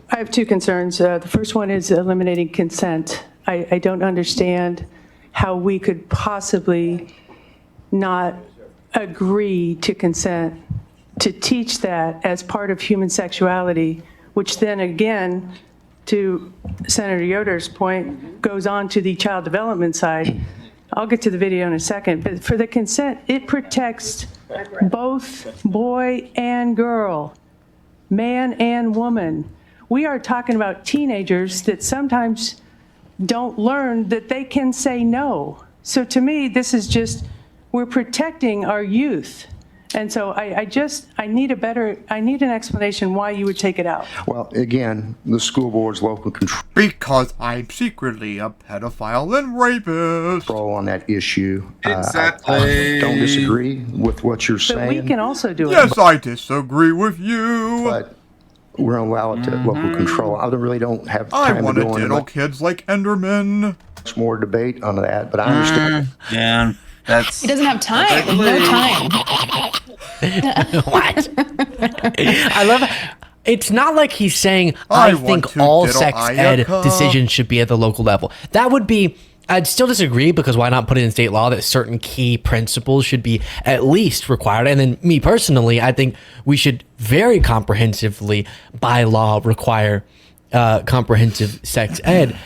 I have 2 concerns. The first one is eliminating consent. I don't understand how we could possibly not agree to consent, to teach that as part of human sexuality, which then again, to Senator Yoder's point, goes on to the child development side. I'll get to the video in a second, but for the consent, it protects both boy and girl, man and woman. We are talking about teenagers that sometimes don't learn that they can say no. So to me, this is just, we're protecting our youth. And so I need an explanation why you would take it out. Well, again, the school board's local control. Because I'm secretly a pedophile and rapist. On that issue. Exactly. I don't disagree with what you're saying. But we can also do it. Yes, I disagree with you. But we're allowed to local control. I really don't have time to go on. I want to diddle kids like Enderman. Much more debate on that, but I understand. Yeah. That's He doesn't have time. No time. What? I love it. It's not like he's saying, I think all sex ed decisions should be at the local level. That would be, I'd still disagree, because why not put it in state law that certain key principles should be at least required? And then me personally, I think we should very comprehensively by law require comprehensive sex ed.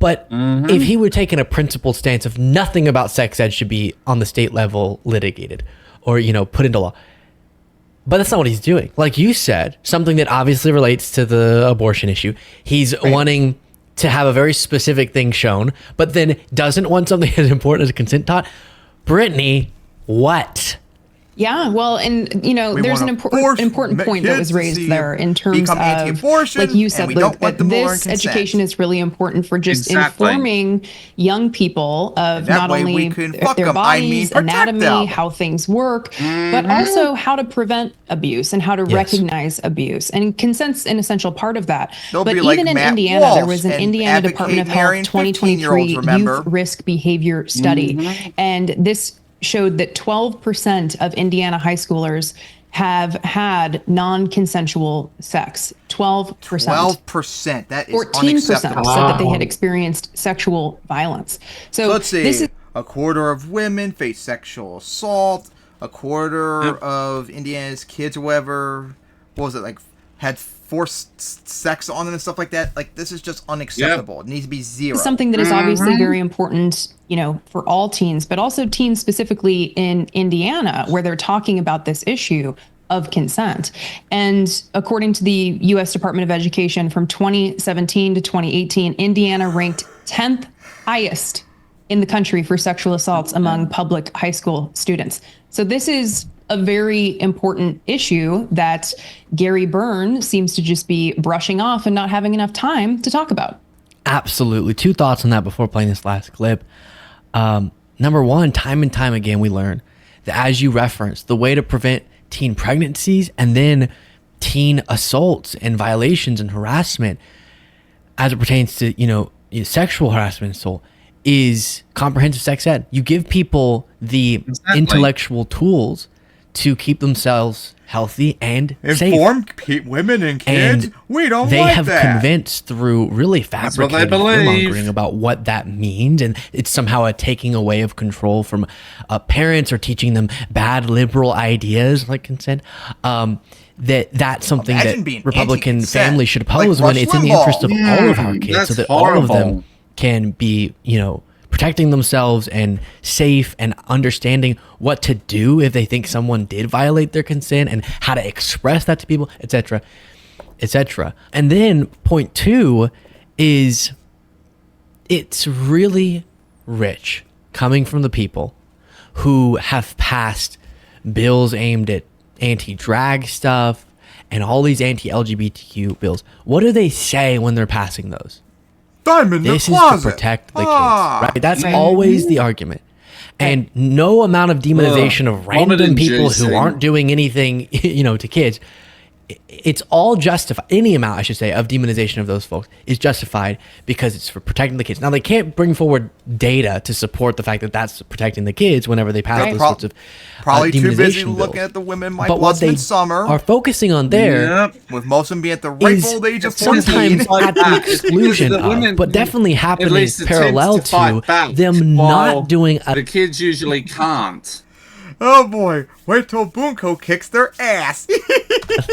But if he were taking a principled stance of nothing about sex ed should be on the state level litigated or, put into law. But that's not what he's doing. Like you said, something that obviously relates to the abortion issue. He's wanting to have a very specific thing shown, but then doesn't want something as important as consent taught. Brittany, what? Yeah, well, and there's an important point that was raised there in terms of, like you said, Luke, that this education is really important for just informing young people of not only their bodies, anatomy, how things work, but also how to prevent abuse and how to recognize abuse. And consent's an essential part of that. But even in Indiana, there was an Indiana Department of Health 2023 Youth Risk Behavior Study, and this showed that 12% of Indiana high schoolers have had non-consensual sex. 12%. 12%. That is 14% unacceptable. said that they had experienced sexual violence. So let's see. A quarter of women face sexual assault. A quarter of Indiana's kids or whatever, what was it, like, had forced sex on them and stuff like that. Like, this is just unacceptable. It needs to be zero. Something that is obviously very important, for all teens, but also teens specifically in Indiana, where they're talking about this issue of consent. And according to the U.S. Department of Education, from 2017 to 2018, Indiana ranked 10th highest in the country for sexual assaults among public high school students. So this is a very important issue that Gary Byrne seems to just be brushing off and not having enough time to talk about. Absolutely. Two thoughts on that before playing this last clip. Number one, time and time again, we learn that, as you referenced, the way to prevent teen pregnancies and then teen assaults and violations and harassment as it pertains to, sexual harassment and assault is comprehensive sex ed. You give people the intellectual tools to keep themselves healthy and informed women and kids. And we don't they like have that. convinced through really fabricated fear-mongering about what that means, and it's somehow a taking away of control from parents or teaching them bad liberal ideas like consent. That's something that Republican families should oppose when it's in the interest of all of our kids, so that all of them can be, protecting themselves and safe and understanding what to do if they think someone did violate their consent and how to express that to people, etc., etc. And then point two is it's really rich coming from the people who have passed bills aimed at anti-drag stuff and all these anti-LGBTQ bills. What do they say when they're passing those? This is to protect the kids, right? That's always the argument. And no amount of demonization of random people who aren't doing anything, to kids, it's all justified. Any amount, I should say, of demonization of those folks is justified because it's for protecting the kids. Now, they can't bring forward data to support the fact that that's protecting the kids whenever they pass those sorts of probably too busy bills. looking at the women Mike But what they summer are focusing on there, with most of them being at the ripe old age of 14. sometimes at the exclusion of, but definitely happening parallel to them not doing the kids usually can't. Oh boy, wait till Bunko kicks their ass.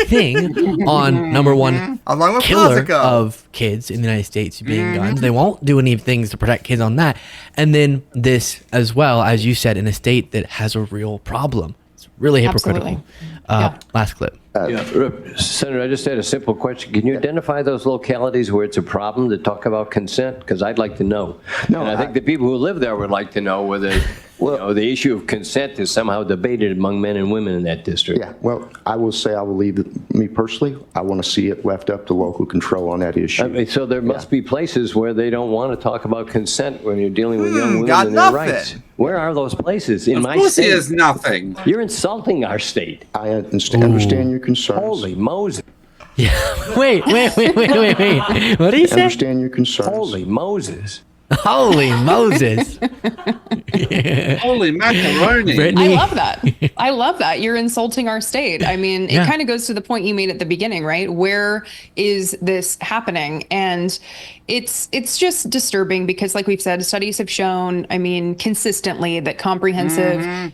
thing on number one killer of kids in the United States being guns. They won't do any things to protect kids on that. And then this as well, as you said, in a state that has a real problem. It's really hypocritical. Last clip. Senator, I just had a simple question. Can you identify those localities where it's a problem to talk about consent? Because I'd like to know. No, and I think the people who live there would like to know whether the issue of consent is somehow debated among men and women in that district. Yeah, well, I will say I will leave it, me personally, I want to see it left up to local control on that issue. I mean, so there must be places where they don't want to talk about consent when you're dealing with young women and their rights. Where are those places? In my state? Of course he has nothing. You're insulting our state. I understand your concerns. Holy Moses. Yeah. Wait. What do you say? I understand your concerns. Holy Moses. Holy Moses. Holy macaroni. Brittany. I love that. I love that. You're insulting our state. I mean, Yeah. it kind of goes to the point you made at the beginning, right? Where is this happening? And it's just disturbing because, like we've said, studies have shown, I mean, consistently that comprehensive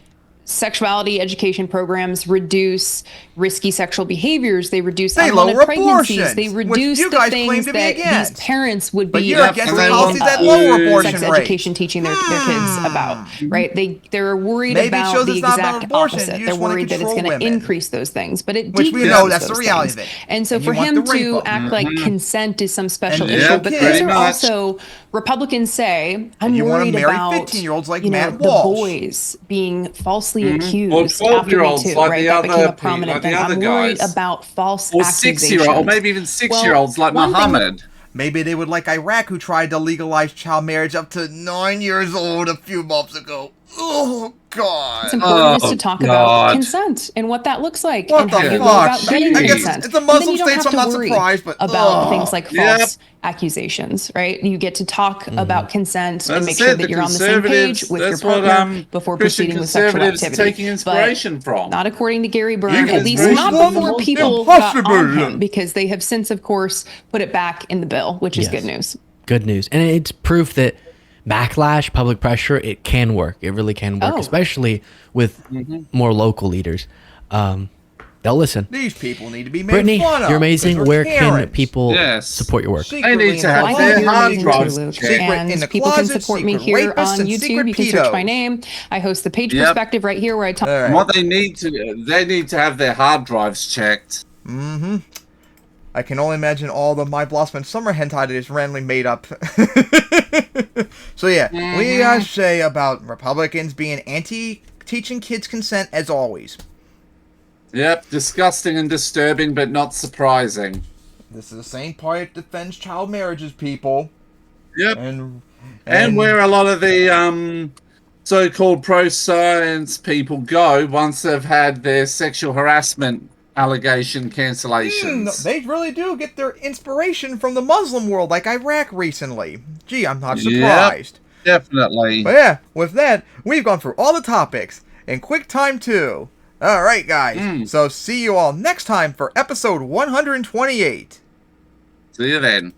sexuality education programs reduce risky sexual behaviors. They reduce They unwanted lower pregnancies. abortions, They which reduce you the guys claim things to be that against. these parents would But be you're against afraid policies that of lower abortion sex rates. education teaching their kids about, right? They're worried Maybe it about shows the it's not about exact abortion. opposite. You They're just wanna worried that it's control going to women. increase those things, but it Which we decreases know that's the those reality things. of it. And so And you for want him to rape to them. act like consent is some special And issue, rape but kids. these are Pretty much. also Republicans say, I'm you wanna worried marry about 15-year-olds like you know, Matt the Walsh. boys being falsely Or accused after Me 12-year-olds Too, like right? the That other became a like prominent the thing. other I'm worried guys. about false Or accusations. 6-year-old, or maybe even 6-year-olds like one thing- Muhammad. Maybe they would like Iraq, who tried to legalize child marriage up to 9 years old a few months ago. Oh, God. It's important just to talk about God. consent and what that looks like What and the how you go fuck? about getting I guess consent. it's a And then Muslim you don't state, have so I'm to not worry surprised, but about things like Yep. false accusations, right? You get to talk about consent and As I make sure said, that the you're on the same page conservatives, with your that's what, partner before Christian proceeding with sexual conservatives are activity. taking inspiration But from. not according to Gary Byrne, Taking at least inspiration not from the before most people got on impossible. him, because they have since, of course, put it back in the bill, which is Yes. good news. Good news. And it's proof that backlash, public pressure, it can work. It really can work, Oh. especially with more local leaders. They'll listen. These people need to be made Brittany, fun of. you're amazing. 'cause Where they're can parents. people Yes. support your work? They need to Well, have I their think you're hard amazing too, drives Luke. checked. Secret in And the people closet, can support me secret here rapists, on and YouTube. secret You can search my pedos. name. I host the Page Yep. Perspective right here, where I talk. And what they need to have their hard drives checked. Mm-hmm. I can only imagine all the My Blossom and Summer hentai that is randomly made up. So yeah, we gotta say about Republicans being anti-teaching kids consent as always. Yep, disgusting and disturbing, but not surprising. This is the same party that defends child marriages, people. Yep. And where a lot of the so-called pro-science people go once they've had their sexual harassment allegation cancellations. They really do get their inspiration from the Muslim world, like Iraq recently. Gee, I'm not Yep, surprised. definitely. But yeah, with that, we've gone through all the topics in quick time too. Alright guys, so see you all next time for episode 128. See you then.